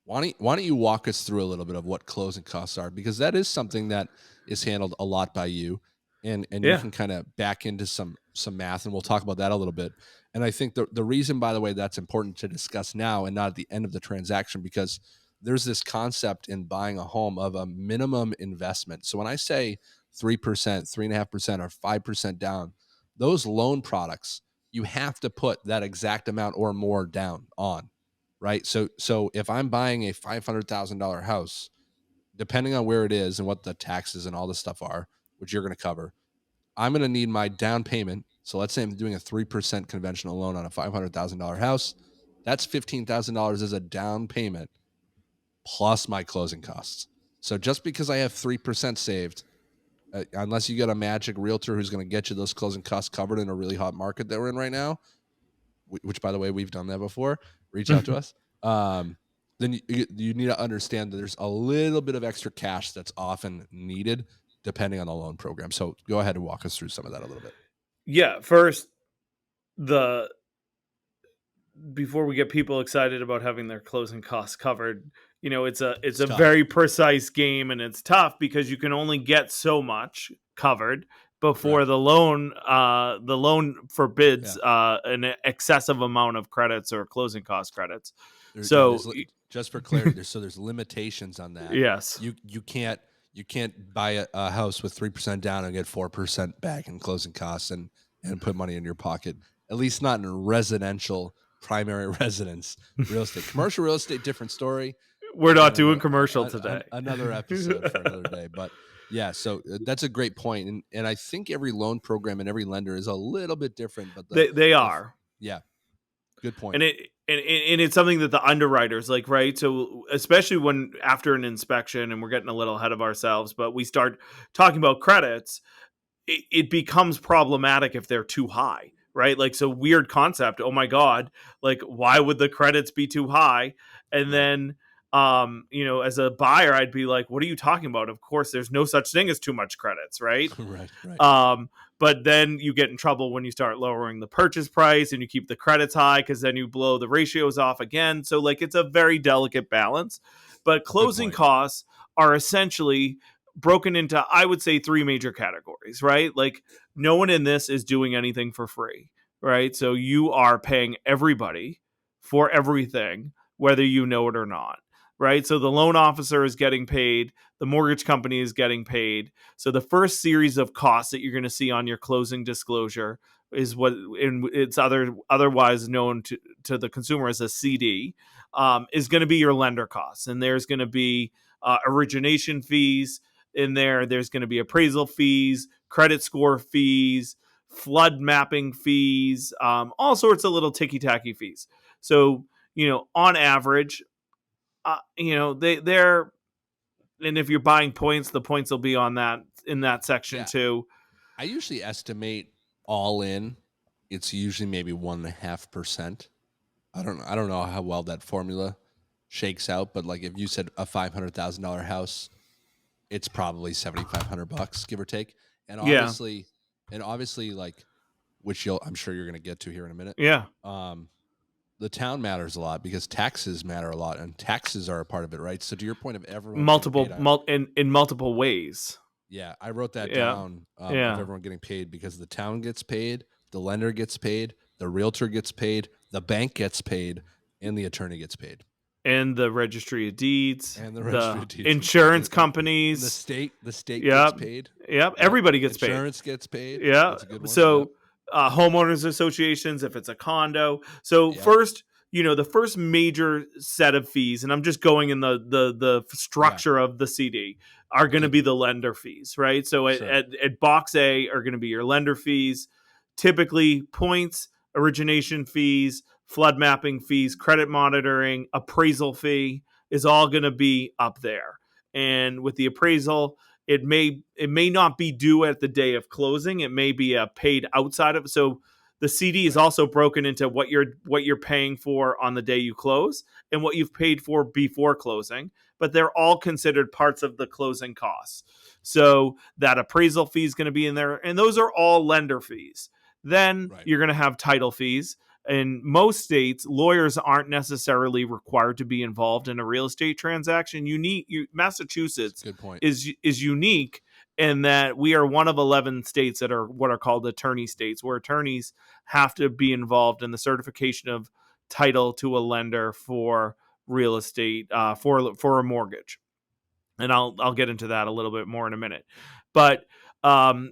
why don't you walk us through a little bit of what closing costs are, because that is something that is handled a lot by you, and you Yeah. can kind of back into some math, and we'll talk about that a little bit. And I think the reason, by the way, that's important to discuss now and not at the end of the transaction, because there's this concept in buying a home of a minimum investment. So when I say 3%, 3.5%, or 5% down, those loan products, you have to put that exact amount or more down on, right? So if I'm buying a $500,000 house, depending on where it is and what the taxes and all this stuff are, which you're going to cover, I'm going to need my down payment. So let's say I'm doing a 3% conventional loan on a $500,000 house. That's $15,000 as a down payment plus my closing costs. So just because I have 3% saved, unless you get a magic realtor who's going to get you those closing costs covered in a really hot market that we're in right now, which by the way, we've done that before, reach out to us. Um, then you need to understand that there's a little bit of extra cash that's often needed depending on the loan program. So go ahead and walk us through some of that a little bit. Yeah. First, the before we get people excited about having their closing costs covered, it's It's a tough. very precise game, and it's tough because you can only get so much covered before Correct. the loan forbids Yeah. an excessive amount of credits or closing cost credits. Yeah, So just for clarity, there's limitations on that. yes. You can't buy a house with 3% down and get 4% back in closing costs and put money in your pocket. At least not in residential primary residence real estate. Commercial real estate, different story. We're not Again, doing commercial today. another episode for another day. But yeah, so that's a great point, and I think every loan program and every lender is a little bit different. But They the are. yeah, good point. And it's something that the underwriters like, right? So especially when after an inspection, and we're getting a little ahead of ourselves, but we start talking about credits, it becomes problematic if they're too high, right? Like, so weird concept. Oh my god, like, why would the credits be too high? And Right. then, as a buyer, I'd be like, what are you talking about? Of course, there's no such thing as too much credits, right? Right. Right. Um, but then you get in trouble when you start lowering the purchase price and you keep the credits high, because then you blow the ratios off again. So, like, it's a very delicate balance. But Good closing point. costs are essentially broken into, I would say, three major categories, right? Like, no one in this is doing anything for free, right? So you are paying everybody for everything, whether you know it or not, right? So the loan officer is getting paid, the mortgage company is getting paid. So the first series of costs that you're going to see on your closing disclosure is what, and it's otherwise known to the consumer as a CD, is going to be your lender costs, and there's going to be origination fees in there. There's going to be appraisal fees, credit score fees, flood mapping fees, all sorts of little ticky tacky fees. So, on average, they're, and if you're buying points, the points will be on that in that section Yeah. too. I usually estimate all in, it's usually maybe 1.5%. I don't know how well that formula shakes out, but like if you said a $500,000 house, it's probably 7,500 bucks, give or take. And Yeah, obviously, like, which I'm sure you're gonna get to here in a minute. yeah, Um, the town matters a lot because taxes matter a lot, and taxes are a part of it, right? So to your point of everyone getting paid, In multiple ways. yeah, I wrote that Yeah. down, of Yeah. everyone getting paid because the town gets paid, the lender gets paid, the realtor gets paid, the bank gets paid, and the attorney gets paid, And the registry of deeds, and the registry the of deeds gets paid, insurance and companies. the state gets Yep. paid. Yep. Yep, Everybody gets paid. insurance gets paid. Yeah. That's a good one. Yep, So, homeowners associations, if it's a condo. So yep, first, the first major set of fees, and I'm just going in the yeah, structure of the CD, are going to good, be the lender fees, right? So sure, at box A are going to be your lender fees, typically points, origination fees, flood mapping fees, credit monitoring, appraisal fee is all going to be up there. And with the appraisal, it may not be due at the day of closing. It may be paid outside of. So the CD is right, also broken into what you're paying for on the day you close and what you've paid for before closing, but they're all considered parts of the closing costs. So that appraisal fee is going to be in there, and those are all lender fees. Then right. you're going to have title fees. In most states, lawyers aren't necessarily required to be involved in a real estate transaction. It's Massachusetts a good point. is unique in that we are one of 11 states that are what are called attorney states, where attorneys have to be involved in the certification of title to a lender for real estate, for a mortgage. And I'll get into that a little bit more in a minute. But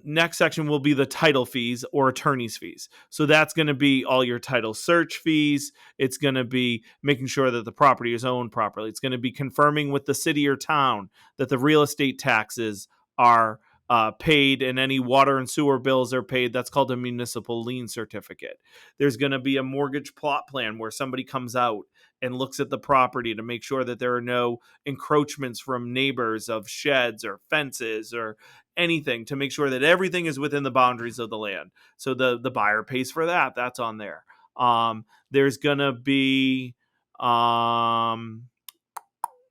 next section will be the title fees or attorney's fees. So that's going to be all your title search fees. It's going to be making sure that the property is owned properly. It's going to be confirming with the city or town that the real estate taxes are paid and any water and sewer bills are paid. That's called a municipal lien certificate. There's going to be a mortgage plot plan where somebody comes out and looks at the property to make sure that there are no encroachments from neighbors of sheds or fences or anything, to make sure that everything is within the boundaries of the land. So the buyer pays for that. That's on there. There's gonna be um,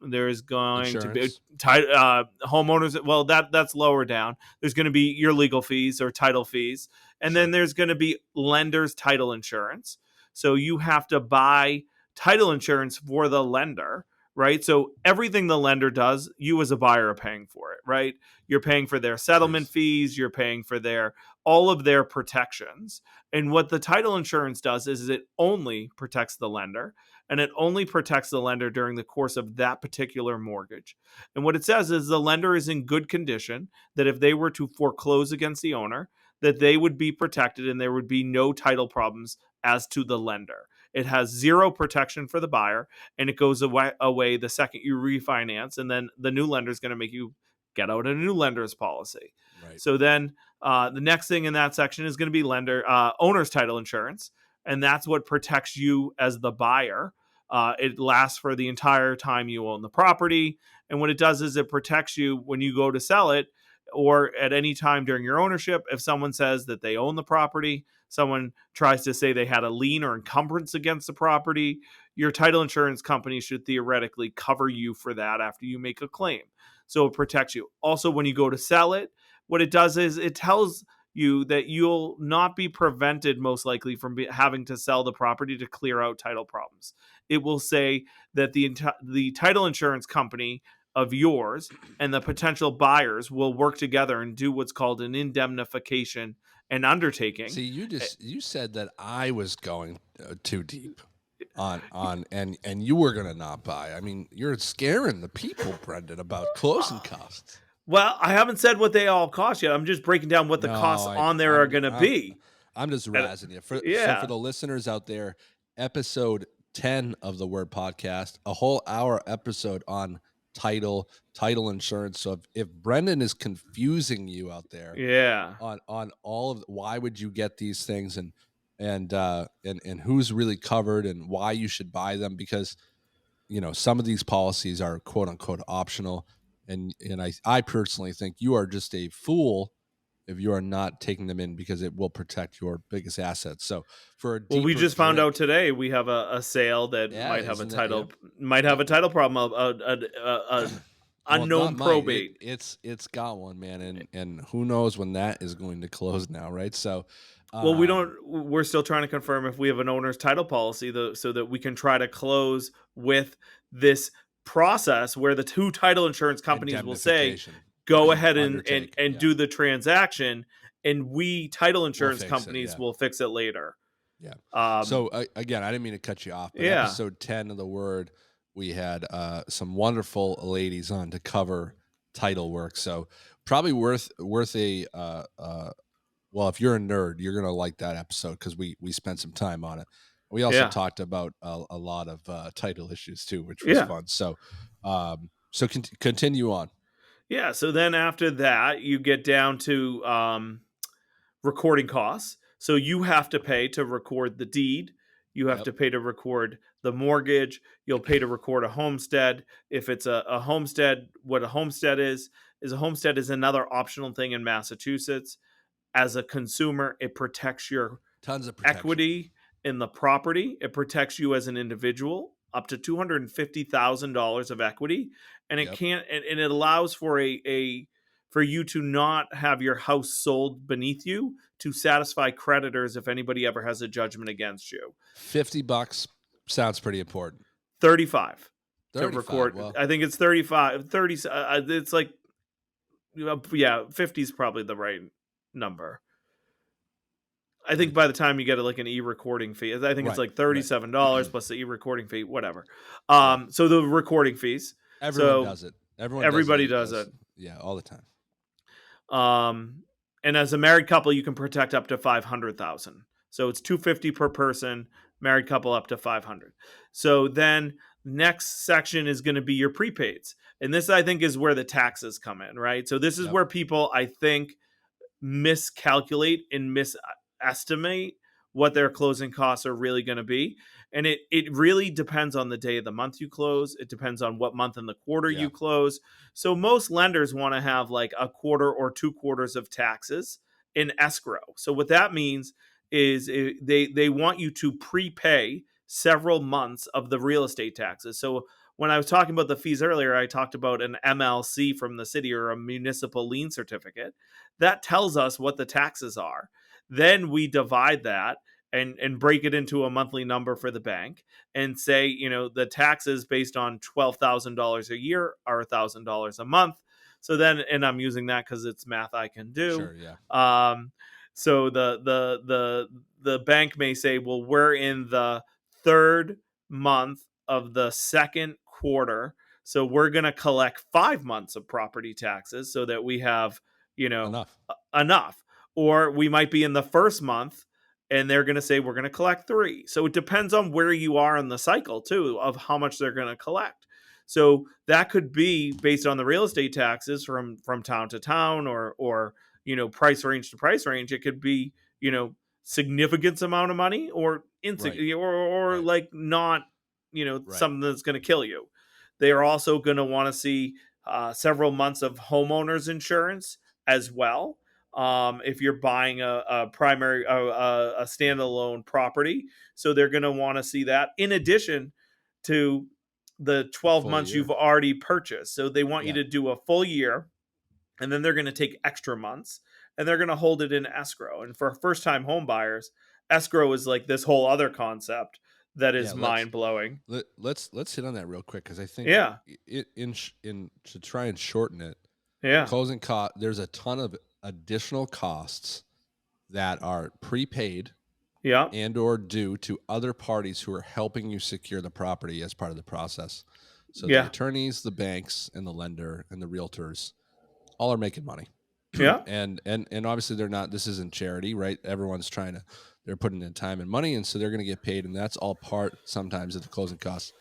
there's going to be Insurance, homeowners. Well, that's lower down. There's going to be your legal fees or title fees, and then sure, there's going to be lender's title insurance. So you have to buy title insurance for the lender, right? So everything the lender does, you as a buyer are paying for it, right? You're paying for their settlement jeez, fees. You're paying for their all of their protections. And what the title insurance does is it only protects the lender, and it only protects the lender during the course of that particular mortgage. And what it says is the lender is in good condition, that if they were to foreclose against the owner, that they would be protected and there would be no title problems as to the lender. It has zero protection for the buyer, and it goes away the second you refinance, and then the new lender is going to make you get out a new lender's policy. right. So then the next thing in that section is going to be lender owner's title insurance, and that's what protects you as the buyer. It lasts for the entire time you own the property, and what it does is it protects you when you go to sell it, or at any time during your ownership. If someone says that they own the property, someone tries to say they had a lien or encumbrance against the property, your title insurance company should theoretically cover you for that after you make a claim. So it protects you. Also, when you go to sell it, what it does is it tells you that you'll not be prevented, most likely, from having to sell the property to clear out title problems. It will say that the title insurance company of yours and the potential buyers will work together and do what's called an indemnification and undertaking. See, you said that I was going too deep on and you were gonna not buy. I mean, you're scaring the people, Brendan, about closing costs. Well, I haven't said what they all cost yet. I'm just breaking down what the No, costs on there are going to be. I'm just And, razzing you. For yeah, the listeners out there, episode 10 of the Word Podcast, a whole hour episode on title insurance. So if Brendan is confusing you out there yeah. on all of why would you get these things and who's really covered and why you should buy them, because some of these policies are quote unquote optional, and I personally think you are just a fool if you are not taking them in, because it will protect your biggest assets. So for a Well, we deeper just found drip, out today we have a sale that yeah, isn't that, yep, might have yep. a title problem of an Well, it's not unknown mine. probate. It's got one, man, and who knows when that is going to close now, right? So Well, we Um, don't. We're still trying to confirm if we have an owner's title policy, though, so that we can try to close with this process where the two title insurance companies will say, Indemnification, "Go ahead and undertake. Yeah, do the transaction," and we title we'll insurance fix it. companies Yeah, will fix it later. yeah. Um, So again, I didn't mean to cut you off, but yeah, episode 10 of the Word, we had some wonderful ladies on to cover title work. So probably worth a well, if you're a nerd, you're gonna like that episode because we spent some time on it. We also yeah, talked about a lot of title issues too, which was yeah. fun. So continue on. Yeah, so then after that, you get down to recording costs. So you have to pay to record the deed. You have Yep. to pay to record the mortgage. You'll pay to record a homestead. If it's a homestead, what a homestead is a homestead is another optional thing in Massachusetts. As a consumer, it protects your Tons of protection. equity in the property. It protects you as an individual up to $250,000 of equity, and it Yep. can't. And it allows for a for you to not have your house sold beneath you to satisfy creditors if anybody ever has a judgment against you. $50 sounds pretty important. 35 to 35. record. Well, I think it's 35, 30. It's like, yeah, 50 is probably the right number. I think by the 35. time you get like an e-recording fee, I think it's Right. like Right. $37 plus the e-recording fee, whatever. Right. So the recording fees. Everyone So does it. Everyone does it. everybody does it. Yeah, all the time. And as a married couple, you can protect up to 500,000. So it's 250 per person. Married couple up to 500. So then next section is going to be your prepaids, and this I think is where the taxes come in, right? So this is Yep. where people I think miscalculate and misestimate what their closing costs are really going to be. And it really depends on the day of the month you close. It depends on what month in the quarter Yeah. you close. So most lenders want to have like a quarter or 2 quarters of taxes in escrow. So what that means is they want you to prepay several months of the real estate taxes. So when I was talking about the fees earlier, I talked about an MLC from the city, or a municipal lien certificate. That tells us what the taxes are. Then we divide that and break it into a monthly number for the bank and say, the taxes based on $12,000 a year are $1,000 a month. So then, and I'm using that because it's math I can do. Sure. Yeah. Um, so the bank may say, well, we're in the third month of the second quarter, so we're going to collect 5 months of property taxes so that we have, Enough. enough. Or we might be in the first month and they're going to say we're going to collect 3. So it depends on where you are in the cycle too of how much they're going to collect. So that could be based on the real estate taxes from town to town, or price range to price range. It could be, significant amount of money, or Right. or Right. like not, Right. something that's going to kill you. They are also going to want to see several months of homeowners insurance as well. If you're buying a primary a standalone property, so they're going to want to see that in addition to the A 12 full months you've year. already purchased. So they want you Yeah. to do a full year, and then they're going to take extra months and they're going to hold it in escrow. And for first time home buyers, escrow is like this whole other concept that Yeah. is mind blowing. Let's hit on that real quick because I think Yeah. in to try and shorten it, Yeah. closing cost. There's a ton of additional costs that are prepaid Yeah. and or due to other parties who are helping you secure the property as part of the process. So the Yeah. attorneys, the banks, and the lender and the realtors all are making money. Yeah. And obviously they're not, this isn't charity, right? Everyone's trying to, they're putting in time and money, and so they're going to get paid, and that's all part sometimes of the closing costs.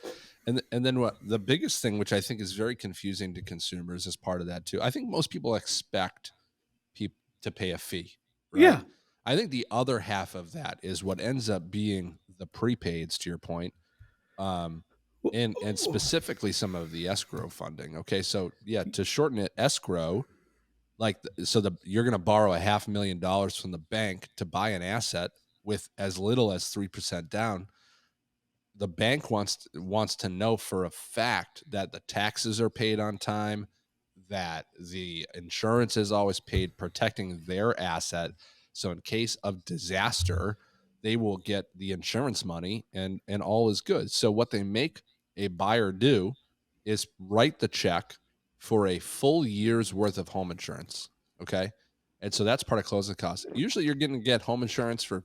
And then what the biggest thing, which I think is very confusing to consumers as part of that too. I think most people expect people to pay a fee, right? Yeah. I think the other half of that is what ends up being the prepaids, to your point, um, and specifically some of the escrow funding. Okay, so yeah, to shorten it, escrow, like so the you're going to borrow $500,000 from the bank to buy an asset with as little as 3% down. The bank wants to know for a fact that the taxes are paid on time, that the insurance is always paid, protecting their asset. So in case of disaster, they will get the insurance money and all is good. So what they make a buyer do is write the check for a full year's worth of home insurance. Okay. And so that's part of closing costs. Usually you're going to get home insurance for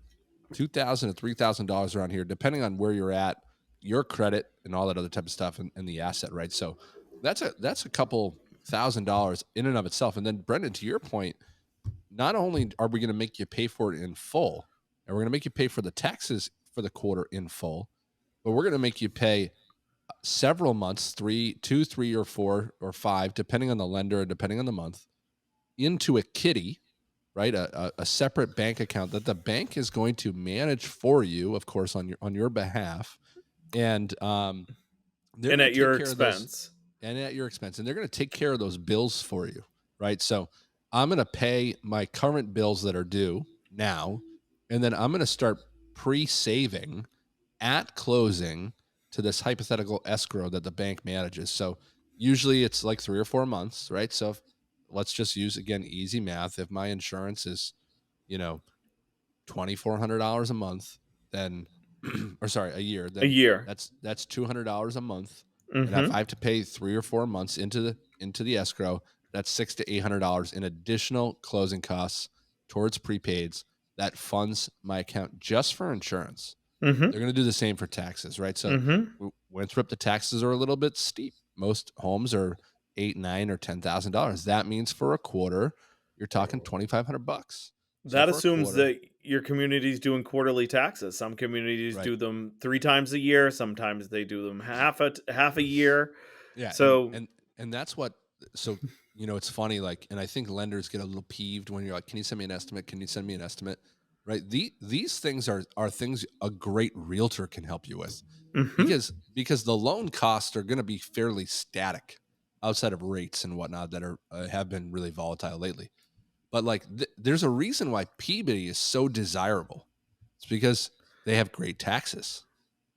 $2,000 to $3,000 around here, depending on where you're at, your credit and all that other type of stuff and the asset, right? So that's a couple $1,000 in and of itself. And then Brendan, to your point, not only are we going to make you pay for it in full, and we're going to make you pay for the taxes for the quarter in full, but we're going to make you pay several months, 3, or 4 or 5, depending on the lender and depending on the month, into a kitty, right? A separate bank account that the bank is going to manage for you, of course, on your behalf. And they're And going to at take your care of those expense. and at your expense. And they're going to take care of those bills for you, right? So I'm going to pay my current bills that are due now, and then I'm going to start pre-saving at closing to this hypothetical escrow that the bank manages. So usually it's like 3 or 4 months, right? So if, let's just use again easy math. If my insurance is, you know, $2,400 a month, then or sorry, a year, A then year. that's $200 a month. And if I Mhm. have to pay 3 or 4 months into the escrow, that's $600 to $800 in additional closing costs towards prepaids that funds my account just for insurance. They're Mhm. going to do the same for taxes, right? So Mhm. Winthrop, the taxes are a little bit steep. Most homes are 8, 9, or $10,000. That means for a quarter, you're talking $2,500. So That for a assumes quarter, that your community's doing quarterly taxes. Some communities right? do them 3 times a year, sometimes they do them half a year. Yeah, and So and and that's what so, it's funny, like, and I think lenders get a little peeved when you're like, "Can you send me an estimate? Can you send me an estimate?" Right? These things are things a great realtor can help you with mhm. because the loan costs are gonna be fairly static outside of rates and whatnot that are have been really volatile lately. But, like, there's a reason why Peabody is so desirable. It's because they have great taxes.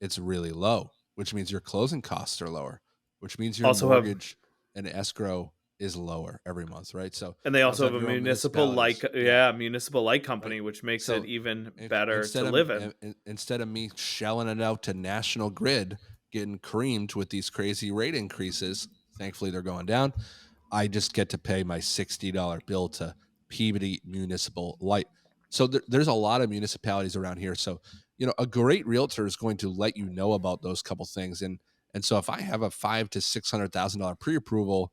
It's really low, which means your closing costs are lower, which means your Also have mortgage and escrow is lower every month, right? So and they you also also have have a your own municipal like municipalities. Yeah, yeah, municipal like right. company, which makes it So even better to instead of live in. instead of me shelling it out to National Grid, getting creamed with these crazy rate increases, thankfully they're going down. I just get to pay my $60 bill to Peabody Municipal Light. So there's a lot of municipalities around here. So, a great realtor is going to let you know about those couple things. And so if I have a $500,000 to $600,000 pre-approval,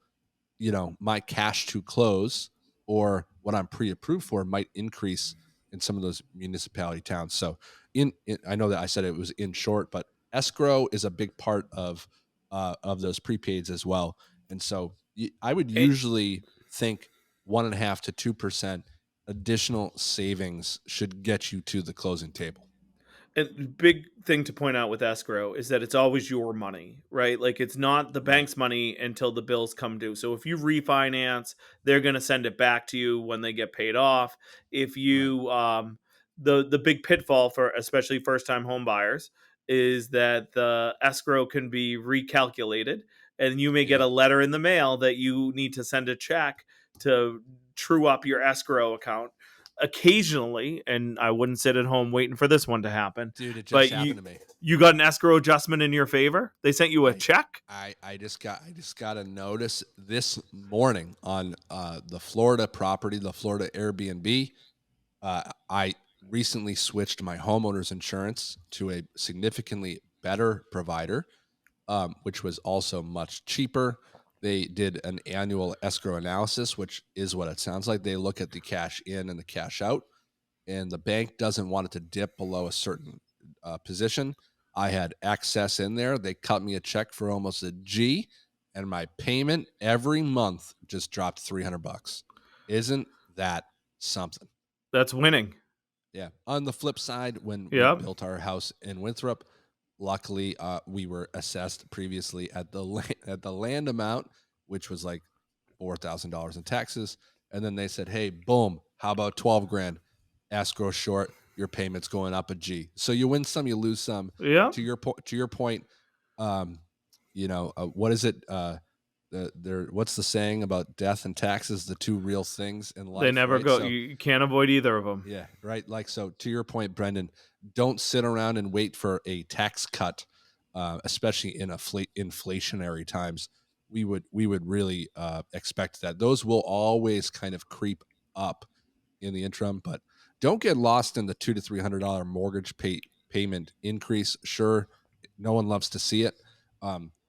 my cash to close or what I'm pre-approved for might increase in some of those municipality towns. So I know that I said it was in short, but escrow is a big part of those prepaids as well. And so I would A usually think 1.5 to 2% additional savings should get you to the closing table. And big thing to point out with escrow is that it's always your money, right? Like it's not the Right. bank's money until the bills come due. So if you refinance, they're going to send it back to you when they get paid off. If Right. you the big pitfall for especially first time home buyers is that the escrow can be recalculated and you may get a Yeah. letter in the mail that you need to send a check to true up your escrow account occasionally, and I wouldn't sit at home waiting for this one to happen, Dude, it just but happened to me. you got an escrow adjustment in your favor? They sent you a I check? I just got a notice this morning on the Florida property, the Florida Airbnb. I recently switched my homeowner's insurance to a significantly better provider, which was also much cheaper. They did an annual escrow analysis, which is what it sounds like. They look at the cash in and the cash out, and the bank doesn't want it to dip below a certain position. I had excess in there. They cut me a check for almost a G, and my payment every month just dropped $300. Isn't that something? That's winning. Yeah. On the flip side, when we Yep. built our house in Winthrop, luckily we were assessed previously at the at the land amount, which was like $4,000 in taxes, and then they said, "Hey, boom, how about 12 grand? Escrow short, your payment's going up a G." So you win some, you lose some. Yep. To your point, um, what is it? There, what's the saying about death and taxes, the two real things in They life, never right? go, So you can't avoid either of them. yeah, right. Like, so to your point, Brendan, don't sit around and wait for a tax cut, especially in inflationary times. We would really expect that those will always kind of creep up in the interim, but don't get lost in the $200 to $300 mortgage payment increase. Sure, no one loves to see it.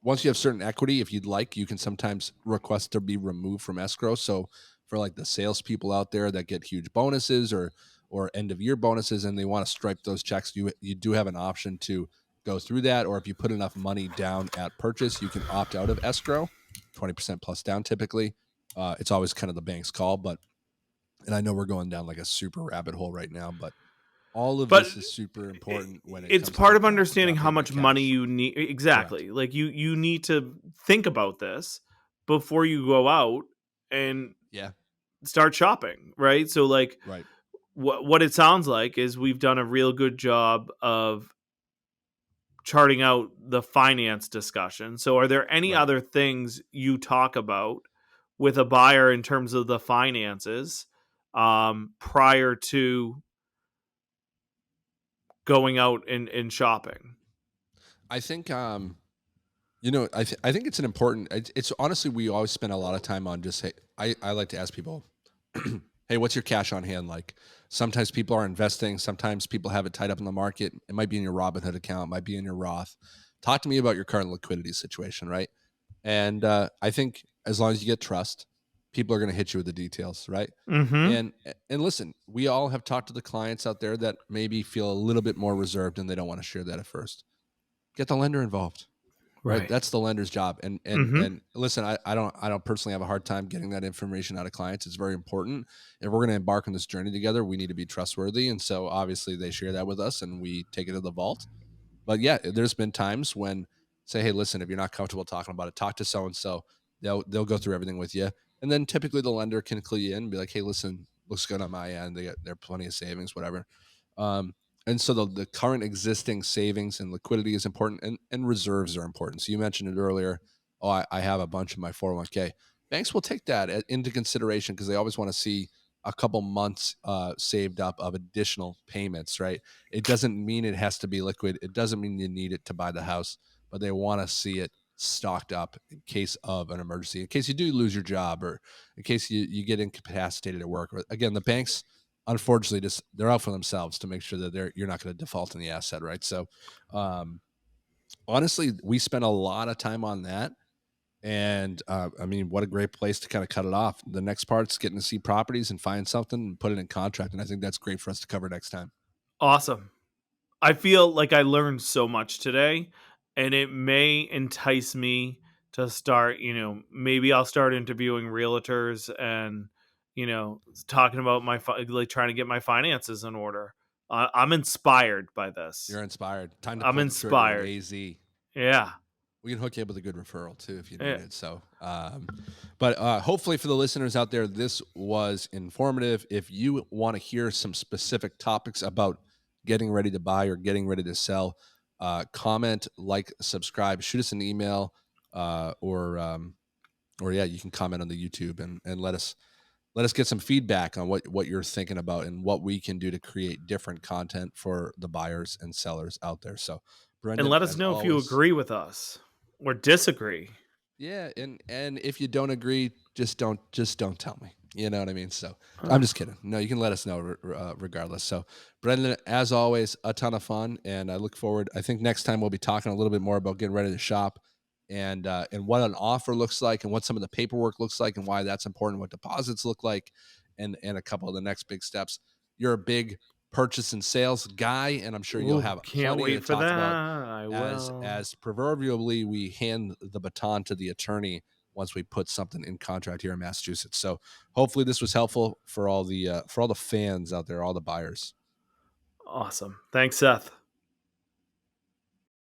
Once you have certain equity, if you'd like, you can sometimes request to be removed from escrow. So for like the salespeople out there that get huge bonuses or end of year bonuses and they want to stripe those checks, you do have an option to go through that. Or if you put enough money down at purchase, you can opt out of escrow, 20% plus down typically. It's always kind of the bank's call, but and I know we're going down like a super rabbit hole right now, but all of But this is super important when it it's comes to part of understanding how dropping the much money cash. you need. Correct. Exactly. Like you need to think about this before you go out and Yeah. start shopping, right? So like Right. what it sounds like is we've done a real good job of charting out the finance discussion. So are there any Right. other things you talk about with a buyer in terms of the finances prior to going out and shopping? I think I think it's an important. It's honestly, we always spend a lot of time on just, hey, I like to ask people, hey, what's your cash on hand like? Sometimes people are investing. Sometimes people have it tied up in the market. It might be in your Robinhood account. It might be in your Roth. Talk to me about your current liquidity situation, right? And I think as long as you get trust, people are going to hit you with the details, right? Mhm. And listen, we all have talked to the clients out there that maybe feel a little bit more reserved and they don't want to share that at first. Get the lender involved, right? Right. That's the lender's job. And Mhm. listen, I don't personally have a hard time getting that information out of clients. It's very important. If we're going to embark on this journey together, we need to be trustworthy. And so obviously they share that with us and we take it to the vault. But yeah, there's been times when say, hey, listen, if you're not comfortable talking about it, talk to so and so. They'll go through everything with you. And then typically the lender can clue you in and be like, hey, listen, looks good on my end. They're plenty of savings, whatever. Um, and so the current existing savings and liquidity is important, and reserves are important. So you mentioned it earlier. Oh, I have a bunch in my 401k. Banks will take that into consideration because they always want to see a couple months saved up of additional payments, right? It doesn't mean it has to be liquid. It doesn't mean you need it to buy the house, but they want to see it stocked up in case of an emergency, in case you do lose your job, or in case you get incapacitated at work. Again, the banks, unfortunately, just they're out for themselves to make sure that you're not going to default in the asset, right? So, um, honestly, we spent a lot of time on that. And I mean, what a great place to kind of cut it off. The next part's getting to see properties and find something and put it in contract. And I think that's great for us to cover next time. Awesome. I feel like I learned so much today, and it may entice me to start, maybe I'll start interviewing realtors and, talking about like trying to get my finances in order. I'm inspired by this. You're inspired. Time to I'm pull the trigger with inspired. AZ. Yeah. We can hook you up with a good referral too if you need Yeah. it. So, but hopefully for the listeners out there, this was informative. If you want to hear some specific topics about getting ready to buy or getting ready to sell, comment, like, subscribe, shoot us an email, or yeah, you can comment on the YouTube and let us get some feedback on what you're thinking about and what we can do to create different content for the buyers and sellers out there. So, And Brendan, let us as know if you always, agree with us or disagree. yeah, and if you don't agree, just don't tell me. You know what I mean? So I'm Uh, just kidding. No, you can let us know regardless. So, Brendan, as always, a ton of fun, and I look forward. I think next time we'll be talking a little bit more about getting ready to shop and what an offer looks like and what some of the paperwork looks like and why that's important. What deposits look like, and a couple of the next big steps. You're a big purchase and sales guy, and I'm sure you'll Ooh, have can't plenty to wait for talk that. about I as will. as proverbially we hand the baton to the attorney once we put something in contract here in Massachusetts. So hopefully this was helpful for all the fans out there, all the buyers. Awesome. Thanks, Seth.